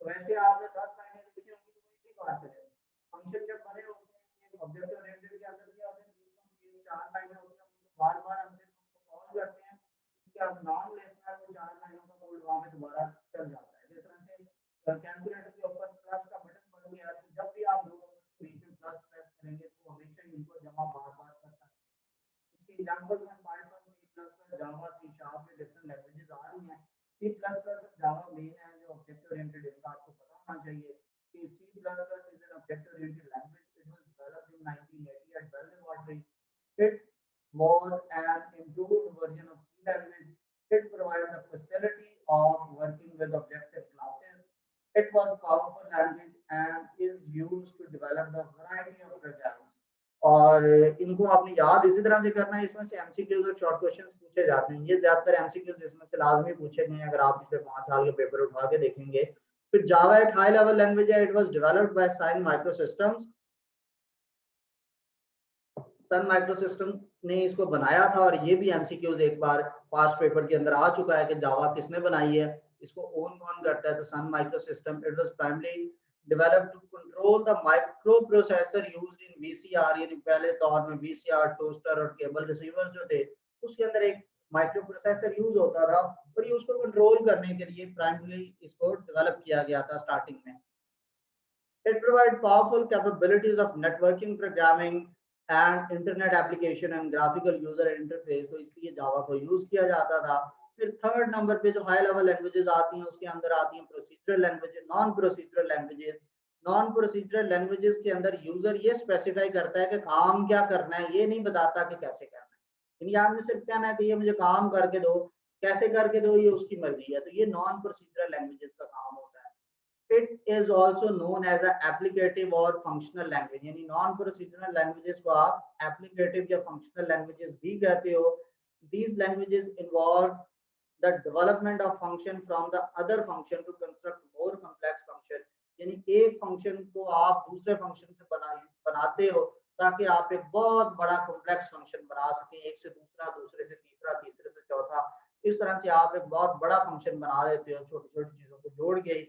तो वैसे आपने 10 लाइनें लिखी होंगी तो इसी बात चलेगा। फंक्शन जब बने होते हैं ऑब्जेक्ट ओरिएंटेड के अंदर क्या होता है, 4 लाइनें होती हैं, उनको बार हम कॉल करते हैं, उसके आप नाम लेते हैं, वो 4 लाइनों का कोड वहां पे दोबारा चल जाता है। जिस तरह से कैलकुलेटर के ऊपर प्लस का बटन बन गया तो जब भी आप दो नंबर के बीच में प्लस प्रेस करेंगे तो हमेशा इनको जमा बार करता है। इसके एग्जांपल्स में पाइथन, सी प्लस प्लस, जावा, सी शार्प में डिफरेंट लैंग्वेजेस आ रही हैं। सी प्लस प्लस और जावा मेन है जो ऑब्जेक्ट ओरिएंटेड, इसका आपको पता होना चाहिए कि C plus plus is an object oriented language. It was developed in 1980 at Bell Laboratories. It was an improved version of C language. It provides the facility of working with objects and classes. It was powerful language and is used to develop the variety of programs. और इनको आपने याद इसी तरह से करना है, इसमें से एमसीक्यूज और शॉर्ट क्वेश्चंस पूछे जाते हैं। ये ज्यादातर एमसीक्यूज इसमें से लाजमी पूछे गए हैं, अगर आप पिछले 5 साल के पेपर उठा के देखेंगे। फिर जावा एक हाई लेवल लैंग्वेज है। It was developed by Sun Microsystems. Sun micro system ने इसको बनाया था और ये भी एमसीक्यूज एक बार पास्ट पेपर के अंदर आ चुका है कि जावा किसने बनाई है, इसको ओन कौन करता है। तो Sun micro system it was primarily developed to control the micro processor used in VCR, यानी पहले दौर में वीसीआर, टोस्टर और केबल रिसीवर जो थे उसके अंदर एक माइक्रो प्रोसेसर यूज होता था और ये उसको कंट्रोल करने के लिए प्राइमरली इसको डेवलप किया गया था स्टार्टिंग में। It provides powerful capabilities of networking, programming, and internet application and graphical user interface. तो इसलिए जावा को यूज किया जाता था। फिर थर्ड नंबर पे जो हाई लेवल लैंग्वेजेस आती हैं उसके अंदर आती हैं procedural languages, non procedural languages. Non procedural languages के अंदर यूजर ये स्पेसिफाई करता है कि काम क्या करना है, ये नहीं बताता कि कैसे करना है। यानी आपने सिर्फ कहना है कि ये मुझे काम करके दो, कैसे करके दो ये उसकी मर्जी है। तो ये नॉन प्रोसीजरल लैंग्वेजेस का काम होता है। It is also known as a applicative or functional language, यानी नॉन प्रोसीजरल लैंग्वेजेस को आप एप्लीकेटिव या फंक्शनल लैंग्वेजेस भी कहते हो। These languages involve the development of function from the other function to construct more complex function, यानी एक function को आप दूसरे फंक्शन से बनाते हो ताकि आप एक बहुत बड़ा कॉम्प्लेक्स फंक्शन बना सकें, एक से दूसरा, दूसरे से तीसरा, तीसरे से चौथा। इस तरह से आप एक बहुत बड़ा फंक्शन बना देते हो छोटी छोटी चीजों को जोड़ के।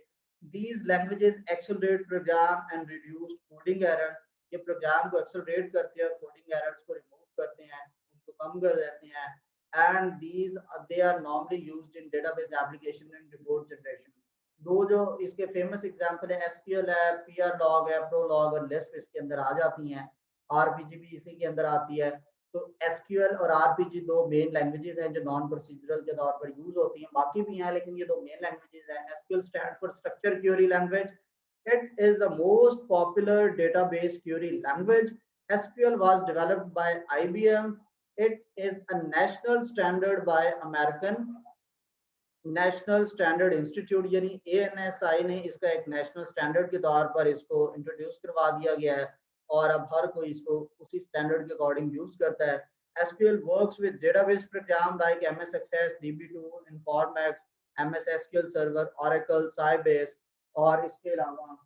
These languages accelerate program and reduce coding errors, ये प्रोग्राम को एक्सेलरेट करते हैं, कोडिंग एरर्स को रिमूव करते हैं, उनको कम कर देते हैं। And these they are normally used in database application and report generation। दो जो इसके फेमस एग्जांपल है एसक्यूएल है, PRLog है, PROLOG और लिस्प इसके अंदर आ जाती हैं। आरपीजी भी इसी के अंदर आती है। तो एसक्यूएल और आरपीजी दो मेन लैंग्वेजेस हैं जो नॉन प्रोसीजरल के तौर पर यूज होती हैं, बाकी भी हैं लेकिन ये दो मेन लैंग्वेजेस हैं। SQL stand for structure query language. It is the most popular database query language. SQL was developed by IBM. It is a national standard by American national standard institute, यानी ANSI ने इसका एक national standard के तौर पर इसको introduce करवा दिया गया है और अब हर कोई इसको उसी स्टैंडर्ड के अकॉर्डिंग यूज करता है। SQL works with database program like MS Access, DB2, Informax, MS SQL Server, Oracle, Sybase। और इसके अलावा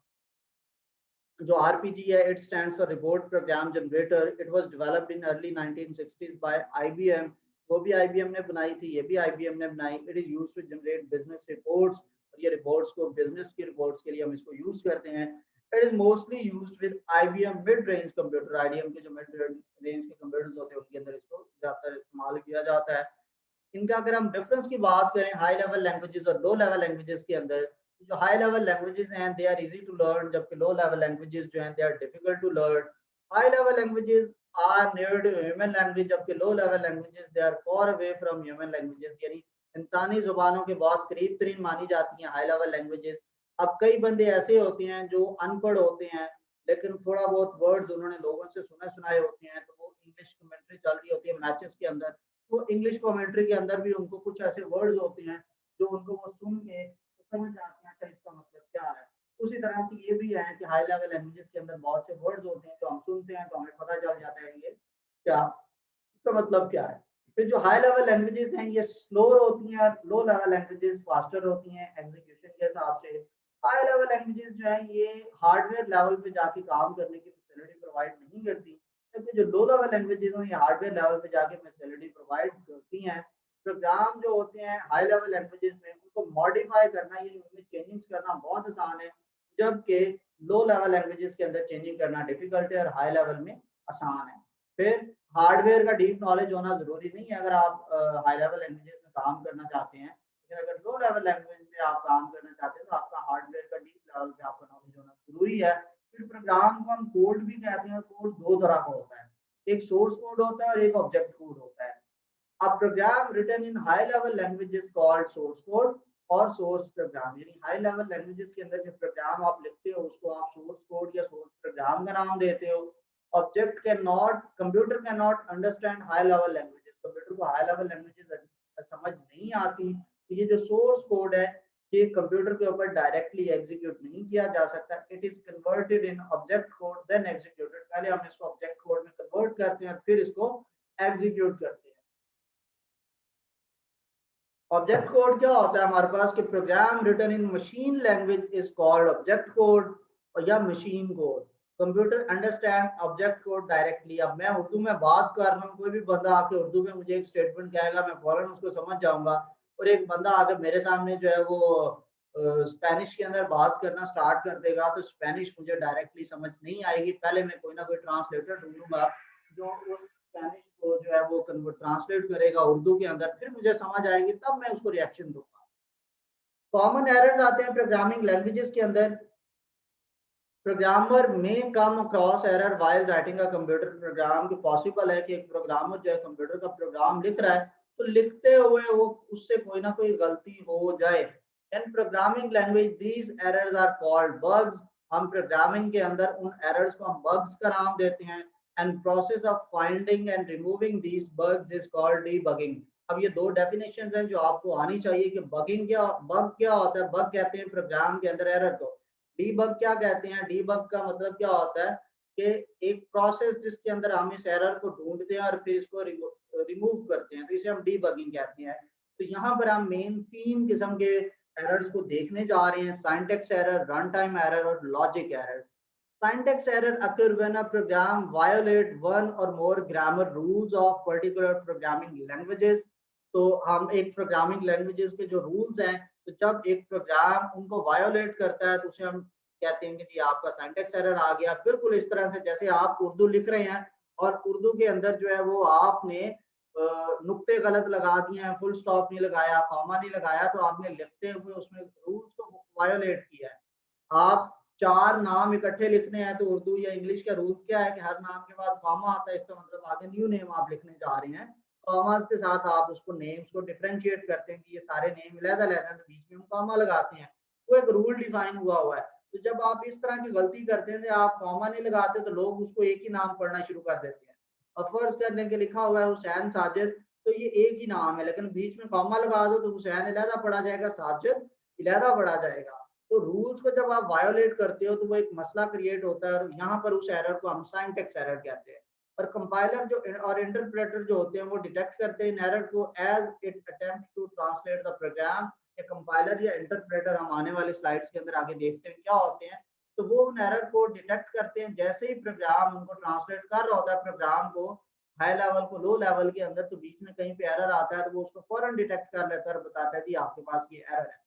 जो आरपीजी है it stands for report program generator. It was developed in early 1960s by IBM. वो भी IBM ने बनाई थी, ये भी आईबीएम ने बनाई। It is used to generate business reports और ये रिपोर्ट्स को बिजनेस की रिपोर्ट्स के लिए हम इसको यूज करते हैं। It is mostly used with IBM mid range computer. IBM के जो मिड रेंज के कंप्यूटर्स होते हैं उनके अंदर इसको ज्यादातर इस्तेमाल किया जाता है। इनका अगर हम डिफरेंस की बात करें हाई लेवल लैंग्वेजेस और लो लेवल लैंग्वेजेस के अंदर, जो हाई लेवल लैंग्वेजेस हैं they are easy to learn, जबकि लो लेवल लैंग्वेजेस जो हैं they are difficult to learn. High level languages are near to human language, जबकि low level languages they are far away from human languages, यानी इंसानी जुबानों के बहुत करीब तरीन मानी जाती हैं हाई लेवल लैंग्वेजेस। अब कई बंदे ऐसे होते हैं जो अनपढ़ होते हैं लेकिन थोड़ा बहुत वर्ड्स उन्होंने लोगों से सुने सुनाए होते हैं, तो वो इंग्लिश कमेंट्री चल रही होती है मैचेस के अंदर, वो इंग्लिश कमेंट्री के अंदर भी उनको कुछ ऐसे वर्ड्स होते हैं जो उनको वो सुन के तो समझ जाते हैं अच्छा इसका मतलब क्या है। उसी तरह से ये भी है कि हाई लेवल लैंग्वेजेस के अंदर बहुत से वर्ड्स होते हैं जो हम सुनते हैं तो हमें पता चल जाता है ये क्या, इसका मतलब क्या है। फिर जो हाई लेवल लैंग्वेजेस हैं ये स्लो होती हैं, लो लेवल लैंग्वेजेस फास्टर होती हैं एग्जीक्यूशन के हिसाब से। हाई लेवल लैंग्वेजेस जो है ये हार्डवेयर लेवल पे जाके काम करने की फैसिलिटी प्रोवाइड नहीं करती, जबकि जो लो लेवल लैंग्वेजेस हैं ये हार्डवेयर लेवल पे जाके फैसिलिटी प्रोवाइड करती हैं। प्रोग्राम जो होते हैं हाई लेवल लैंग्वेजेस में उनको मॉडिफाई करना या उनमें चेंजिंग करना बहुत आसान है, जबकि लो लेवल लैंग्वेजेस के अंदर चेंजिंग करना डिफिकल्ट है और हाई लेवल में आसान है। फिर हार्डवेयर का डीप नॉलेज होना जरूरी नहीं है अगर आप हाई लेवल लैंग्वेजेस में काम करना चाहते हैं, लेकिन अगर लो लेवल लैंग्वेज में आप काम करना चाहते हैं तो आपका हार्डवेयर का डीप लेवल पे आपका नॉलेज होना जरूरी है। फिर प्रोग्राम को हम कोड भी कहते हैं। कोड दो तरह का होता है, एक सोर्स कोड होता है और एक ऑब्जेक्ट कोड होता है। A program written in high level language is called source code और source program, यानी हाई लेवल लैंग्वेजेस के अंदर जो प्रोग्राम आप लिखते हो उसको आप सोर्स कोड या सोर्स प्रोग्राम का नाम देते हो। Object can not computer can not understand high level languages, computer को हाई लेवल लैंग्वेजेस समझ नहीं आती। तो ये जो सोर्स कोड है ये कंप्यूटर के ऊपर डायरेक्टली एग्जीक्यूट नहीं किया जा सकता। It is converted in object code then executed, पहले हम इसको ऑब्जेक्ट कोड में कन्वर्ट करते हैं और फिर इसको एग्जीक्यूट करते हैं। ऑब्जेक्ट कोड क्या होता है हमारे पास कि program written in machine language is called object code और या machine code. Computer understand object code directly. अब मैं उर्दू में बात कर रहा हूँ, कोई भी बंदा आके उर्दू में मुझे एक स्टेटमेंट कहेगा, मैं फौरन उसको समझ जाऊंगा। और एक बंदा आके मेरे सामने जो है वो स्पेनिश के अंदर बात करना स्टार्ट कर देगा, तो स्पेनिश मुझे डायरेक्टली समझ नहीं आएगी। पहले मैं कोई ना कोई ट्रांसलेटर ढूंढूंगा जो उस स्पेनिश को जो है वो ट्रांसलेट करेगा उर्दू के अंदर, फिर मुझे समझ आएगी, तब मैं उसको रिएक्शन दूंगा। कॉमन एरर्स आते हैं प्रोग्रामिंग लैंग्वेजेस के अंदर। प्रोग्रामर में come across error while writing a computer program. की पॉसिबल है कि एक प्रोग्रामर जो है कंप्यूटर का प्रोग्राम लिख रहा है, तो लिखते हुए वो उससे कोई ना कोई गलती हो जाए। In programming language these errors are called bugs. हम प्रोग्रामिंग के अंदर उन एरर्स को हम बग्स का नाम देते हैं। And process of finding and removing these bugs is called debugging. अब ये दो डेफिनेशंस हैं जो आपको आनी चाहिए कि बग क्या होता है। बग कहते हैं प्रोग्राम के अंदर एरर को। डीबग क्या कहते हैं? डीबग का मतलब क्या होता है कि एक प्रोसेस जिसके अंदर हम इस एरर को ढूंढते हैं और फिर इसको रिमूव करते हैं, तो इसे हम डीबगिंग कहते हैं। तो यहाँ पर हम मेन तीन किस्म के एरर्स को देखने जा रहे हैं: syntax error, run time error और logic error. Syntax error occur when a program violate one or more grammar rules of particular programming languages। तो हम एक प्रोग्रामिंग लैंग्वेजेस के जो रूल्स हैं, तो जब एक प्रोग्राम उनको वायोलेट करता है तो उसे हम कहते हैं कि जी आपका सिंटैक्स एरर आ गया। बिल्कुल इस तरह से जैसे आप उर्दू लिख रहे हैं और उर्दू के अंदर जो है वो आपने नुक्ते गलत लगा दिए हैं, फुल स्टॉप नहीं लगाया, कॉमा नहीं लगाया, तो आपने लिखते हुए उसमें रूल्स को वायोलेट किया है। आप चार नाम इकट्ठे लिखने हैं तो उर्दू या इंग्लिश का रूल्स क्या है कि हर नाम के बाद कॉमा आता है, इसका मतलब आगे न्यू नेम आप लिखने जा रहे हैं। कॉमास के साथ आप उसको नेम्स को डिफरेंशिएट करते हैं कि ये सारे नेम अलग-अलग हैं, तो बीच में हम कॉमा लगाते हैं। वो एक रूल डिफाइन हुआ है। तो जब आप इस तरह की गलती करते हैं, आप कॉमा नहीं लगाते, तो लोग उसको एक ही नाम पढ़ना शुरू कर देते हैं। अब फर्ज करने के लिखा हुआ है हुसैन साजिद, तो ये एक ही नाम है, लेकिन बीच में कॉमा लगा दो तो हुसैन अलहदा पढ़ा जाएगा, साजिद अलहदा पढ़ा जाएगा। तो रूल्स को जब आप वायोलेट करते हो तो वो एक मसला क्रिएट होता है, और यहाँ पर उस एरर को हम सिंटैक्स एरर कहते हैं। और कंपाइलर जो और इंटरप्रेटर जो होते हैं वो डिटेक्ट करते हैं इन एरर को as it attempt to translate the program. ये कंपाइलर या इंटरप्रेटर हम आने वाले स्लाइड्स के अंदर आगे देखते हैं क्या होते हैं। तो वो उन एरर को डिटेक्ट करते हैं जैसे ही प्रोग्राम उनको ट्रांसलेट कर रहा होता है प्रोग्राम को हाई लेवल को लो लेवल के अंदर, तो बीच में कहीं पे एरर आता है तो वो उसको फौरन डिटेक्ट कर लेता है और बताता है जी आपके पास ये एरर है।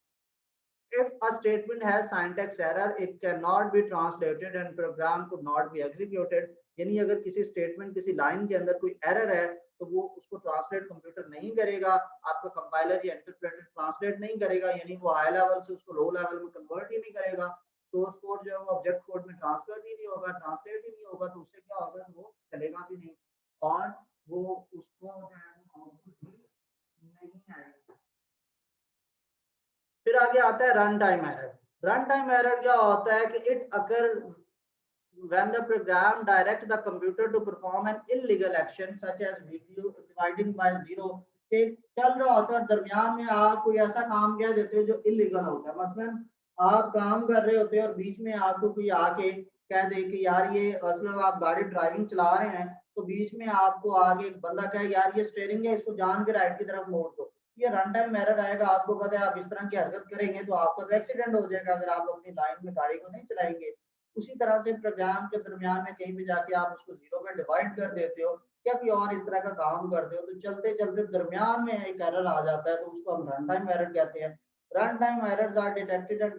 If a statement has syntax error, it cannot be translated and program could not be executed। यानी अगर किसी स्टेटमेंट किसी लाइन के अंदर कोई एरर है तो वो उसको ट्रांसलेट कंप्यूटर नहीं करेगा, आपका कंपाइलर या इंटरप्रेटर ट्रांसलेट नहीं करेगा, यानी वो हाई लेवल से उसको लो लेवल में कन्वर्ट ही नहीं करेगा। सोर्स कोड जो है वो ऑब्जेक्ट कोड में ट्रांसफर ही नहीं होगा, ट्रांसलेट ही नहीं होगा, तो उससे क्या होगा कि वो चलेगा भी नहीं और वो उसको जो है वो आउटपुट भी नहीं आएगा। फिर आगे आता है run time error. Run time error क्या होता है कि it occur when the program direct the computer to perform an illegal action such as video dividing by zero। कि चल रहा होता है और दरमियान में आप कोई ऐसा काम कह देते हो जो इलीगल होता है। मसलन आप काम कर रहे होते हैं और बीच में आपको कोई आके कह दे कि यार ये मसलन आप गाड़ी ड्राइविंग चला रहे हैं, तो बीच में आपको आगे एक बंदा कहे यार ये स्टीयरिंग है, इसको जान के राइट की तरफ मोड़ दो। ये रन टाइम एरर आएगा। आपको पता है आप इस तरह की हरकत करेंगे तो आपका तो एक्सीडेंट हो जाएगा अगर आप अपनी लाइन में गाड़ी को नहीं चलाएंगे। उसी तरह से प्रोग्राम के दरमियान में कहीं भी जाके आप उसको जीरो में डिवाइड कर देते हो या कोई और इस तरह का काम करते हो, तो चलते चलते दरमियान में एक एरर आ जाता है, तो उसको हम रन टाइम एरर कहते हैं। Run time errors are detected and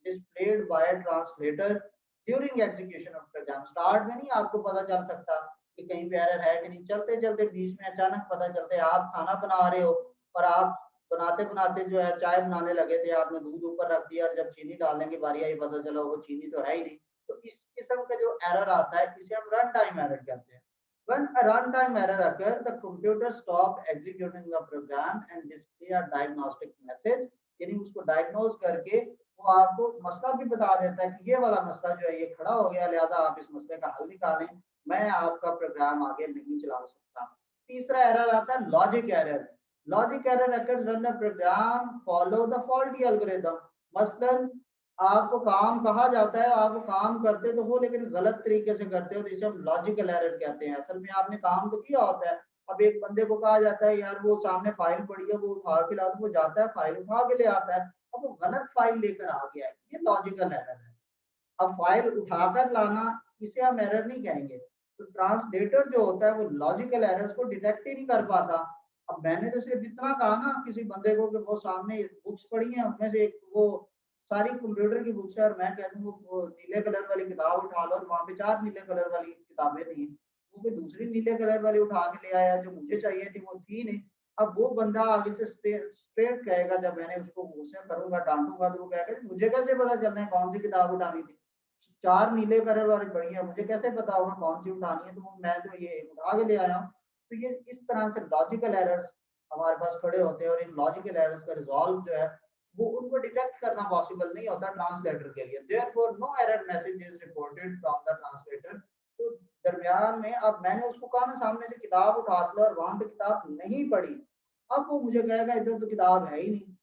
displayed by translator during execution of program. Start में नहीं आपको पता चल सकता कि कहीं पे एरर है कि नहीं, चलते चलते बीच में अचानक पता चलता है। आप खाना बना रहे हो और आप बनाते बनाते जो है चाय बनाने लगे थे, आपने दूध ऊपर रख दिया और जब चीनी डालने की बारी आई पता चला वो चीनी तो है ही नहीं। तो इस किस्म का जो एरर आता है इसे हम रन टाइम एरर कहते हैं। When a runtime error occurs, the computer stop executing the program and display a diagnostic message। यानी उसको डायग्नोज करके वो आपको मसला भी बता देता है कि ये वाला मसला जो है ये खड़ा हो गया, लिहाजा आप इस मसले का हल निकालें, मैं आपका प्रोग्राम आगे नहीं चला सकता। तीसरा एरर आता है logic error. Logic error occurs when the program follow the faulty algorithm। मसलन आपको काम कहा जाता है, आप काम करते तो हो लेकिन गलत तरीके से करते हो, तो इसे हम लॉजिकल एरर कहते हैं। असल में आपने काम तो किया होता है, अब एक बंदे को कहा जाता है यार वो सामने फाइल पड़ी है वो उठा के ला दो, वो जाता है फाइल उठा के ले आता है, अब वो गलत फाइल लेकर आ गया है, ये लॉजिकल एरर है। अब फाइल उठाकर लाना, इसे हम एरर नहीं कहेंगे। तो ट्रांसलेटर जो होता है वो लॉजिकल एरर्स को डिटेक्ट ही नहीं कर पाता। अब मैंने तो सिर्फ इतना कहा ना किसी बंदे को कि वो सामने बुक्स पढ़ी हैं, उनमें से एक वो सारी कंप्यूटर की बुक्स है और मैं कह दूँ वो नीले कलर वाली किताब उठा लो और वहाँ पे 4 नीले कलर वाली किताबें थी। वो कोई दूसरी नीले कलर वाली उठा के ले आया जो मुझे चाहिए थी वो थी नहीं। अब वो बंदा आगे से स्ट्रेट कहेगा, जब मैंने उसको गुस्सा करूँगा, डाँटूँगा तो वो कहेगा मुझे कैसे पता चलना है कौन सी किताब उठानी थी? 4 नीले कलर वाली पड़ी है, मुझे कैसे पता होगा कौन सी उठानी है? तो वो मैं तो ये उठा के ले आया हूँ। तो ये इस तरह से लॉजिकल एरर्स हमारे पास खड़े होते हैं और इन लॉजिकल एरर्स का रिज़ॉल्व जो है वो उनको डिटेक्ट करना पॉसिबल नहीं होता ट्रांसलेटर के लिए। Therefore no error message is reported from the translator. तो दरमियान में अब मैंने उसको कहा ना सामने से किताब उठा के लो और वहाँ पे किताब नहीं पड़ी। अब वो मुझे कहेगा इधर तो किताब है ही नहीं।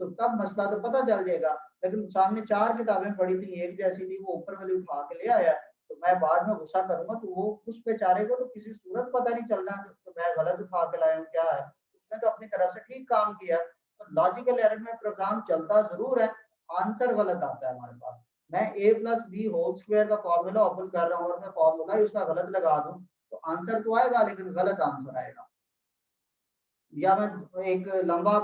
तो तब मसला तो पता चल जाएगा। लेकिन सामने 4 किताबें पड़ी थी, एक जैसी थी, वो ऊपर वाली उठा के ले आया, तो मैं बाद में गुस्सा करूँगा तो वो उस बेचारे को तो किसी सूरत पता नहीं चलना कि मैं गलत उठा के लाया हूँ, क्या है। उसने तो अपनी तरफ से ठीक काम किया। तो लॉजिकल एरर में प्रोग्राम चलता ज़रूर है, आंसर गलत आता है हमारे पास। मैं a plus b whole square का फॉर्मूला ओपन कर रहा हूँ और मैं फॉर्मूला ही उसका गलत लगा दूँ, तो आंसर तो आएगा लेकिन गलत आंसर आएगा। या मैं एक लंबा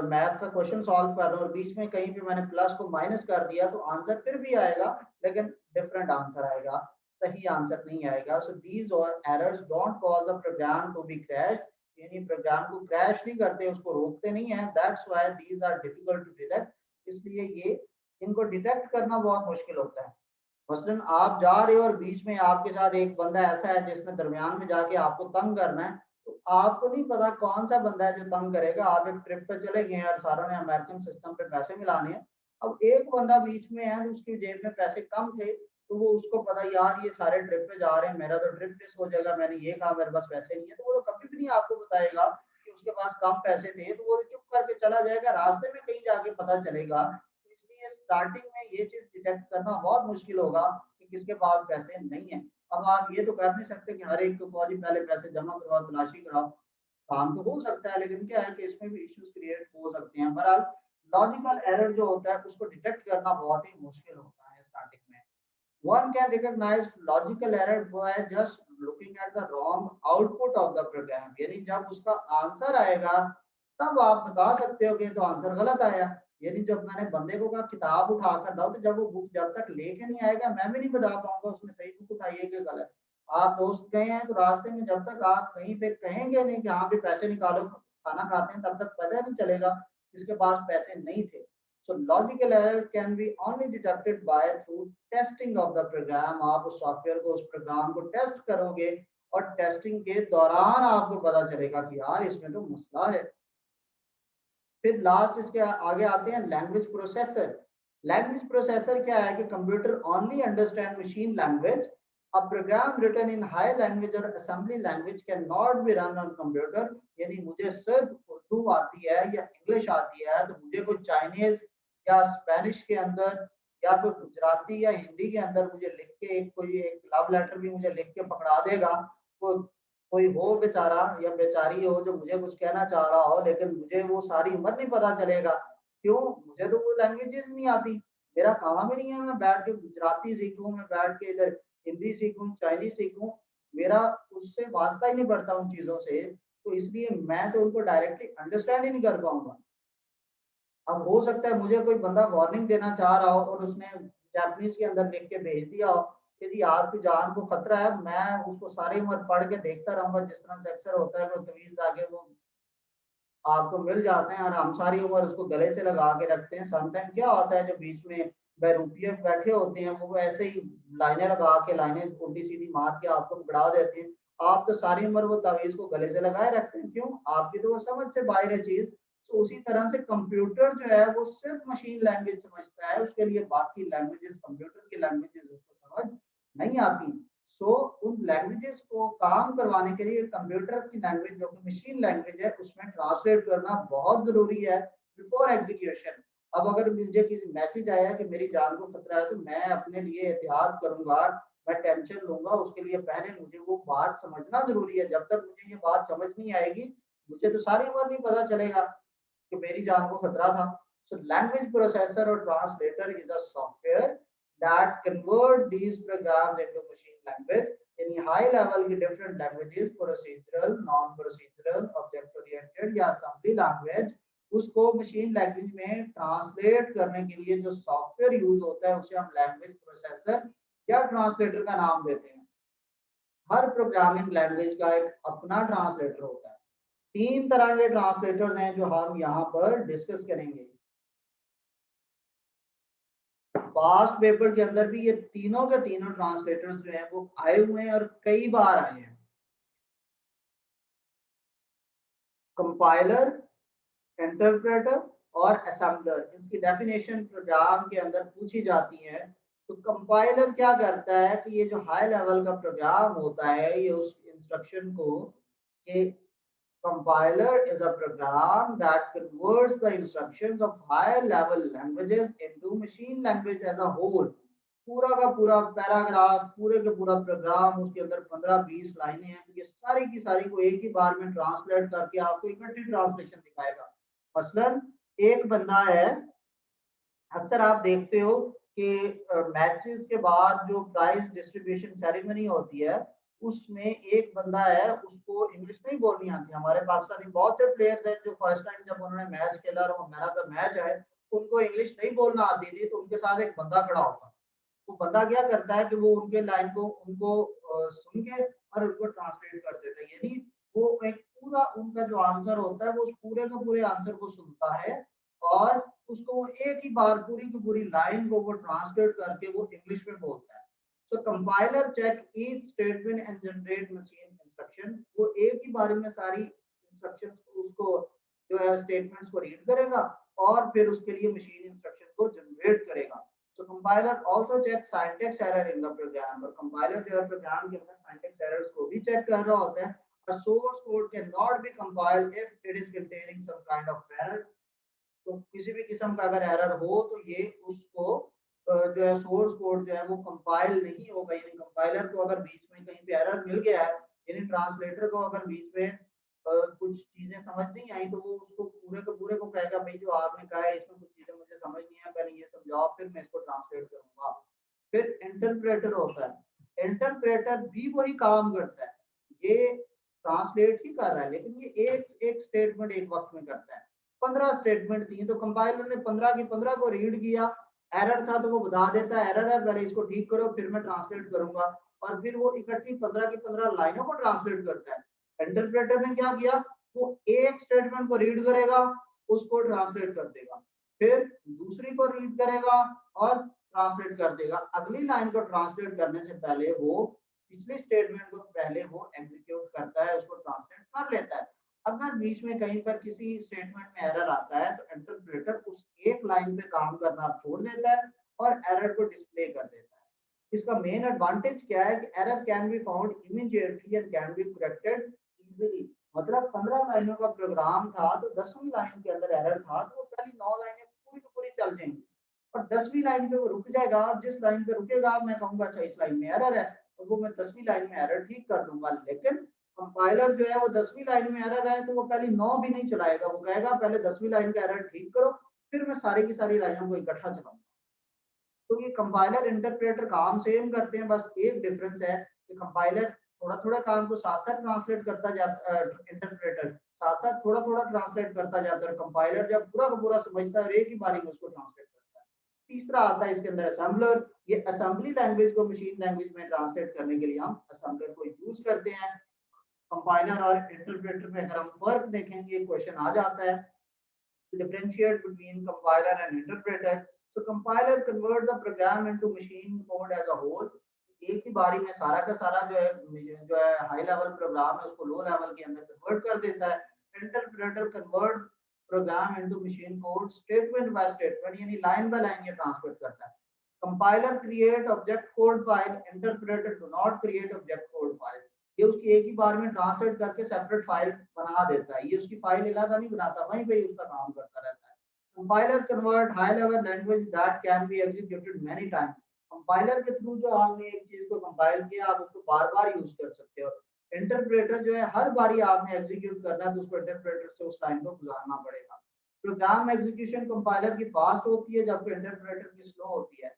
मैथ का क्वेश्चन सॉल्व कर रहा हूँ और बीच में कहीं पे मैंने प्लस को माइनस कर दिया तो आंसर फिर भी आएगा लेकिन डिफरेंट आंसर आएगा, सही आंसर नहीं आएगा। सो दीज और errors don't cause the program to be crash, यानी प्रोग्राम को क्रैश नहीं करते, उसको रोकते नहीं है। That's why these are difficult to detect. इसलिए ये इनको डिटेक्ट करना बहुत मुश्किल होता है। मसलन आप जा रहे हो और बीच में आपके साथ एक बंदा ऐसा है जिसमें दरमियान में जाके आपको तंग करना है, तो आपको नहीं पता कौन सा बंदा है जो तंग करेगा। आप एक ट्रिप पे चले गए हैं और सारों ने अमेरिकन सिस्टम पे पैसे मिलाने हैं। अब एक बंदा बीच में है, तो उसकी जेब में पैसे कम थे, तो वो उसको पता यार ये सारे ट्रिप पे जा रहे हैं, मेरा तो ट्रिप मिस हो जाएगा, मैंने ये कहा मेरे पास पैसे नहीं है, तो वो तो कभी भी नहीं आपको बताएगा कि उसके पास कम पैसे थे, तो वो चुप करके चला जाएगा, रास्ते में कहीं जाके पता चलेगा। इसलिए स्टार्टिंग में ये चीज़ डिटेक्ट करना बहुत मुश्किल होगा कि किसके पास पैसे नहीं है। अब आप ये तो कर नहीं सकते कि हर एक को फौरी पहले पैसे जमा करवाओ, तलाशी कराओ। काम तो हो सकता है लेकिन क्या है कि इसमें भी इश्यूज़ क्रिएट हो सकते हैं। बहरहाल लॉजिकल एरर जो होता है उसको डिटेक्ट करना बहुत ही मुश्किल होता है स्टार्टिंग में। One can recognize logical error by just looking at the wrong output of the program। यानी जब उसका आंसर आएगा तब आप बता सकते हो कि तो आंसर गलत आया। यानी जब मैंने बंदे को कहा किताब उठा कर लाओ, तो जब वो बुक जब तक लेके नहीं आएगा मैं भी नहीं बता पाऊंगा उसने सही बुक उठाई है कि गलत। आप दोस्त गए हैं तो रास्ते में जब तक आप कहीं पे कहेंगे नहीं कि हाँ भी पैसे निकालो खाना खाते हैं, तब तक पता नहीं चलेगा किसके पास पैसे नहीं थे। So logical errors can be only detected by through testing of the program। आप उस सॉफ्टवेयर को, उस प्रोग्राम को टेस्ट करोगे और टेस्टिंग के दौरान आपको पता चलेगा कि यार इसमें तो मसला है। फिर लास्ट इसके आगे आते हैं लैंग्वेज प्रोसेसर। लैंग्वेज प्रोसेसर क्या है कि computer only understand machine language. A program written in high language और assembly language can not be run on computer. यानी मुझे सिर्फ उर्दू आती है या इंग्लिश आती है तो मुझे कोई चाइनीज या स्पेनिश के अंदर या कोई गुजराती या हिंदी के अंदर मुझे लिख के कोई एक लव लेटर भी मुझे लिख के पकड़ा देगा। वो कोई हो बेचारा या बेचारी हो जो मुझे कुछ कहना चाह रहा हो लेकिन मुझे वो सारी उम्र नहीं पता चलेगा। क्यों? मुझे तो वो लैंग्वेजेस नहीं आती। मेरा काम ही नहीं है मैं बैठ के गुजराती सीखूं, मैं बैठ के इधर हिंदी सीखूं, चाइनीज सीखूं। मेरा उससे वास्ता ही नहीं पड़ता उन चीजों से, तो इसलिए मैं तो उनको डायरेक्टली अंडरस्टैंड ही नहीं कर पाऊंगा। अब हो सकता है मुझे कोई बंदा वार्निंग देना चाह रहा हो और उसने जापानीज के अंदर लिख के भेज दिया हो कि जी आपकी जान को खतरा है। मैं उसको सारी उम्र पढ़ के देखता रहूंगा, जिस तरह से अक्सर होता है वो तवीज धागे वो आपको मिल जाते हैं और हम सारी उम्र उसको गले से लगा के रखते हैं। समटाइम क्या होता है जो बीच में बहरूपिये बैठे होते हैं वो ऐसे ही लाइनें लगा के लाइनें उल्टी सीधी मार के आपको बिगड़ा देते हैं। आप तो सारी उम्र वो तावीज को गले से लगाए रखते हैं। क्यों? आपकी तो वो समझ से बाहर है चीज। तो उसी तरह से कंप्यूटर जो है वो सिर्फ मशीन लैंग्वेज समझता है, उसके लिए बाकी लैंग्वेजेस कंप्यूटर की लैंग्वेजेस उसको समझ नहीं आती। सो उन लैंग्वेजेस को काम करवाने के लिए कंप्यूटर की लैंग्वेज जो कि मशीन लैंग्वेज है उसमें ट्रांसलेट करना बहुत जरूरी है बिफोर एग्जीक्यूशन। अब अगर मुझे किसी मैसेज आया कि मेरी जान को खतरा है तो मैं अपने लिए एहतियात करूंगा, मैं टेंशन लूंगा। उसके लिए पहले मुझे वो बात समझना जरूरी है। जब तक मुझे ये बात समझ नहीं आएगी मुझे तो सारी उम्र नहीं पता चलेगा कि मेरी जान को खतरा था। सो लैंग्वेज प्रोसेसर और translator is a software that convert these programs into machine language. यानी हाई लेवल की different languages, procedural, non procedural, object oriented या असेंबली लैंग्वेज, उसको मशीन लैंग्वेज में ट्रांसलेट करने के लिए जो सॉफ्टवेयर यूज होता है उसे हम लैंग्वेज प्रोसेसर या ट्रांसलेटर का नाम देते हैं। हर प्रोग्रामिंग लैंग्वेज का एक अपना ट्रांसलेटर होता है। तीन तरह के ट्रांसलेटर्स हैं जो हम यहाँ पर डिस्कस करेंगे। पास्ट पेपर के अंदर भी ये तीनों के तीनों ट्रांसलेटर्स जो हैं वो आए हुए हैं और कई बार आए हैं। कंपाइलर, इंटरप्रेटर और असेंबलर, इसकी डेफिनेशन प्रोग्राम के अंदर पूछी जाती है। तो कंपाइलर क्या करता है कि ये जो हाई लेवल का प्रोग्राम होता है ये उस इंस्ट्रक्शन को, ये compiler is a program that converts the instructions of higher level languages into machine language as a whole। पूरा का पूरा पैराग्राफ, पूरे का पूरा प्रोग्राम, उसके अंदर 15-20 लाइनें हैं, तो ये सारी की सारी को एक ही बार में ट्रांसलेट करके आपको इकट्ठी ट्रांसलेशन दिखाएगा। मसलन एक बंदा है, अक्सर आप देखते हो कि मैचेस के बाद जो प्राइज डिस्ट्रीब्यूशन सेरेमनी होती है उसमें एक बंदा है, उसको इंग्लिश नहीं बोलनी आती। हमारे पाकिस्तानी बहुत से प्लेयर्स हैं जो फर्स्ट टाइम जब उन्होंने मैच खेला और वो मैन ऑफ द मैच है, उनको इंग्लिश नहीं बोलना आती थी, तो उनके साथ एक बंदा खड़ा होता। वो बंदा क्या करता है कि वो उनके लाइन को उनको सुन के और उनको ट्रांसलेट कर देता है। यानी वो एक पूरा उनका जो आंसर होता है वो उस पूरे का पूरे आंसर को सुनता है और उसको वो एक ही बार पूरी की पूरी लाइन को वो ट्रांसलेट करके वो इंग्लिश में बोलता है। So compiler check each statement and generate machine instruction. वो एक ही बारे में सारी इंस्ट्रक्शंस उसको जो है स्टेटमेंट्स को रीड करेगा और फिर उसके लिए मशीन इंस्ट्रक्शन को जनरेट करेगा। So compiler also checks syntax error in the program। और compiler जो है प्रोग्राम के अंदर syntax errors को भी चेक कर रहा होता है। A source code cannot be compiled if it is containing some kind of error। तो किसी भी किस्म का अगर एरर हो तो ये उसको जो है सोर्स कोड जो है वो कंपाइल नहीं होगा। यानी कंपाइलर को अगर बीच में कहीं पे एरर मिल गया है, यानी ट्रांसलेटर को अगर बीच में कुछ चीजें समझ नहीं आई, तो वो उसको पूरे के पूरे को कहेगा भाई जो आपने कहा है इसमें कुछ चीजें मुझे समझ नहीं है, पहले ये समझाओ फिर मैं इसको ट्रांसलेट करूंगा। फिर इंटरप्रेटर होता है। इंटरप्रेटर भी वही काम करता है, ये ट्रांसलेट ही कर रहा है लेकिन ये एक एक स्टेटमेंट एक वक्त में करता है। 15 स्टेटमेंट थी तो कंपाइलर ने 15 की 15 को रीड किया, एरर था तो वो बता देता है एरर है, पहले इसको ठीक करो फिर मैं ट्रांसलेट करूंगा, और फिर वो इकट्ठी 15 की 15 लाइनों को ट्रांसलेट करता है। इंटरप्रेटर ने क्या किया, वो एक स्टेटमेंट को रीड करेगा, उसको ट्रांसलेट कर देगा, फिर दूसरी को रीड करेगा और ट्रांसलेट कर देगा। अगली लाइन को ट्रांसलेट करने से पहले वो पिछले स्टेटमेंट को पहले वो एग्जीक्यूट करता है, उसको ट्रांसलेट कर लेता है। अगर बीच में कहीं पर किसी स्टेटमेंट में एरर आता है तो इंटरप्रेटर उस एक लाइन पे काम करना छोड़ देता है और एरर को डिस्प्ले कर देता है। इसका मेन एडवांटेज क्या है कि error can be found immediately and can be corrected easily. मतलब 15 लाइनों का प्रोग्राम था तो 10वीं लाइन के अंदर एरर था तो वो पहली 9 लाइनें पूरी की पूरी चल जाएंगी और 10वीं लाइन पे वो रुक जाएगा, और जिस लाइन पे रुकेगा मैं कहूंगा अच्छा इस लाइन में एरर है तो वो मैं 10वीं लाइन में एरर ठीक कर दूंगा। लेकिन कंपाइलर जो है वो 10वीं लाइन में एरर है तो वो पहली 9 भी नहीं चलाएगा, वो कहेगा पहले 10वीं लाइन का एरर ठीक करो फिर मैं सारी की सारी लाइनों को इकट्ठा चलाऊंगा। तो ये कंपाइलर इंटरप्रेटर काम सेम करते हैं, बस एक डिफरेंस है कि कंपाइलर थोड़ा थोड़ा काम को साथ साथ ट्रांसलेट करता जाता, इंटरप्रेटर साथ साथ थोड़ा थोड़ा ट्रांसलेट करता जाता है, कंपाइलर जब पूरा का पूरा समझता है और एक ही बारी में उसको ट्रांसलेट करता है। तीसरा आता है इसके अंदर असेंबलर। ये असेंबली लैंग्वेज को मशीन लैंग्वेज में ट्रांसलेट करने के लिए हम असेंबलर को यूज करते हैं। कंपाइलर और इंटरप्रेटर में अगर हम फर्क देखेंगे क्वेश्चन आ जाता है, to differentiate between compiler and interpreter। So compiler converts the program into machine code as a whole। एक ही बारी में सारा का सारा जो है हाई लेवल प्रोग्राम है उसको लो लेवल के अंदर कन्वर्ट कर देता है। Interpreter convert programme into machine code statement by statement, यानी लाइन बाय लाइन ये ट्रांसफर करता है। Compiler create object code file, interpreter do not create object code file. ये उसकी एक ही बार में ट्रांसलेट करके सेपरेट फाइल बना देता है, ये उसकी फाइल अलग नहीं बनाता, वहीं पे उसका काम करता रहता है। Compiler convert high level language that can be executed many time. Compiler के थ्रू जो आपने एक चीज को कंपाइल किया आप उसको बार बार यूज कर सकते हो। इंटरप्रेटर जो है हर बारी आपने एग्जीक्यूट करना है तो उसको इंटरप्रेटर से उस लाइन को गुजारना पड़ेगा। प्रोग्राम एग्जीक्यूशन कंपाइलर की फास्ट होती है जबकि इंटरप्रेटर की स्लो होती है।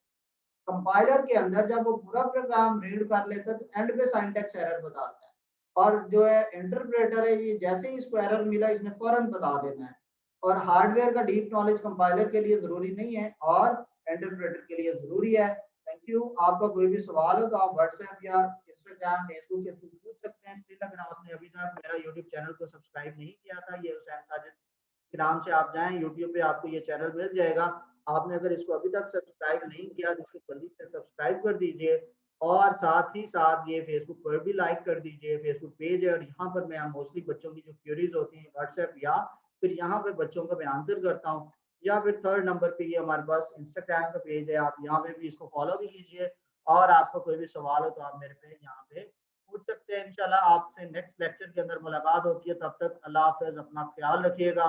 कंपाइलर के अंदर जब वो पूरा प्रोग्राम रीड कर लेता है तो एंड पे सिंटैक्स एरर बताता है, और जो है इंटरप्रेटर है ये जैसे ही इसको एरर मिला इसने फौरन बता देना है। और हार्डवेयर का डीप नॉलेज कंपाइलर के लिए जरूरी नहीं है और इंटरप्रेटर के लिए जरूरी है। Thank you. आपका कोई भी सवाल हो तो आप व्हाट्सएप या इंस्टाग्राम फेसबुक के थ्रू पूछ सकते हैं। स्टिल अगर आपने अभी तक मेरा यूट्यूब चैनल को सब्सक्राइब नहीं किया था, ये हुसैन साजिद के नाम से आप जाएं यूट्यूब पे, आपको ये चैनल मिल जाएगा। आपने अगर इसको अभी तक सब्सक्राइब नहीं किया तो इसको जल्दी से सब्सक्राइब कर दीजिए, और साथ ही साथ ये फेसबुक पर भी लाइक कर दीजिए। फेसबुक पेज है और यहाँ पर मैं मोस्टली बच्चों की जो क्वेरीज होती हैं व्हाट्सएप या फिर यहाँ पे बच्चों का मैं आंसर करता हूँ। या फिर थर्ड नंबर पे ये हमारे पास इंस्टाग्राम का पेज है, आप यहाँ पे भी इसको फॉलो भी कीजिए। और आपको कोई भी सवाल हो तो आप मेरे पे यहाँ पे पूछ सकते हैं। इंशाल्लाह आपसे नेक्स्ट लेक्चर के अंदर मुलाकात होती है। तब तक अल्लाह हाफ़िज़, अपना ख्याल रखिएगा।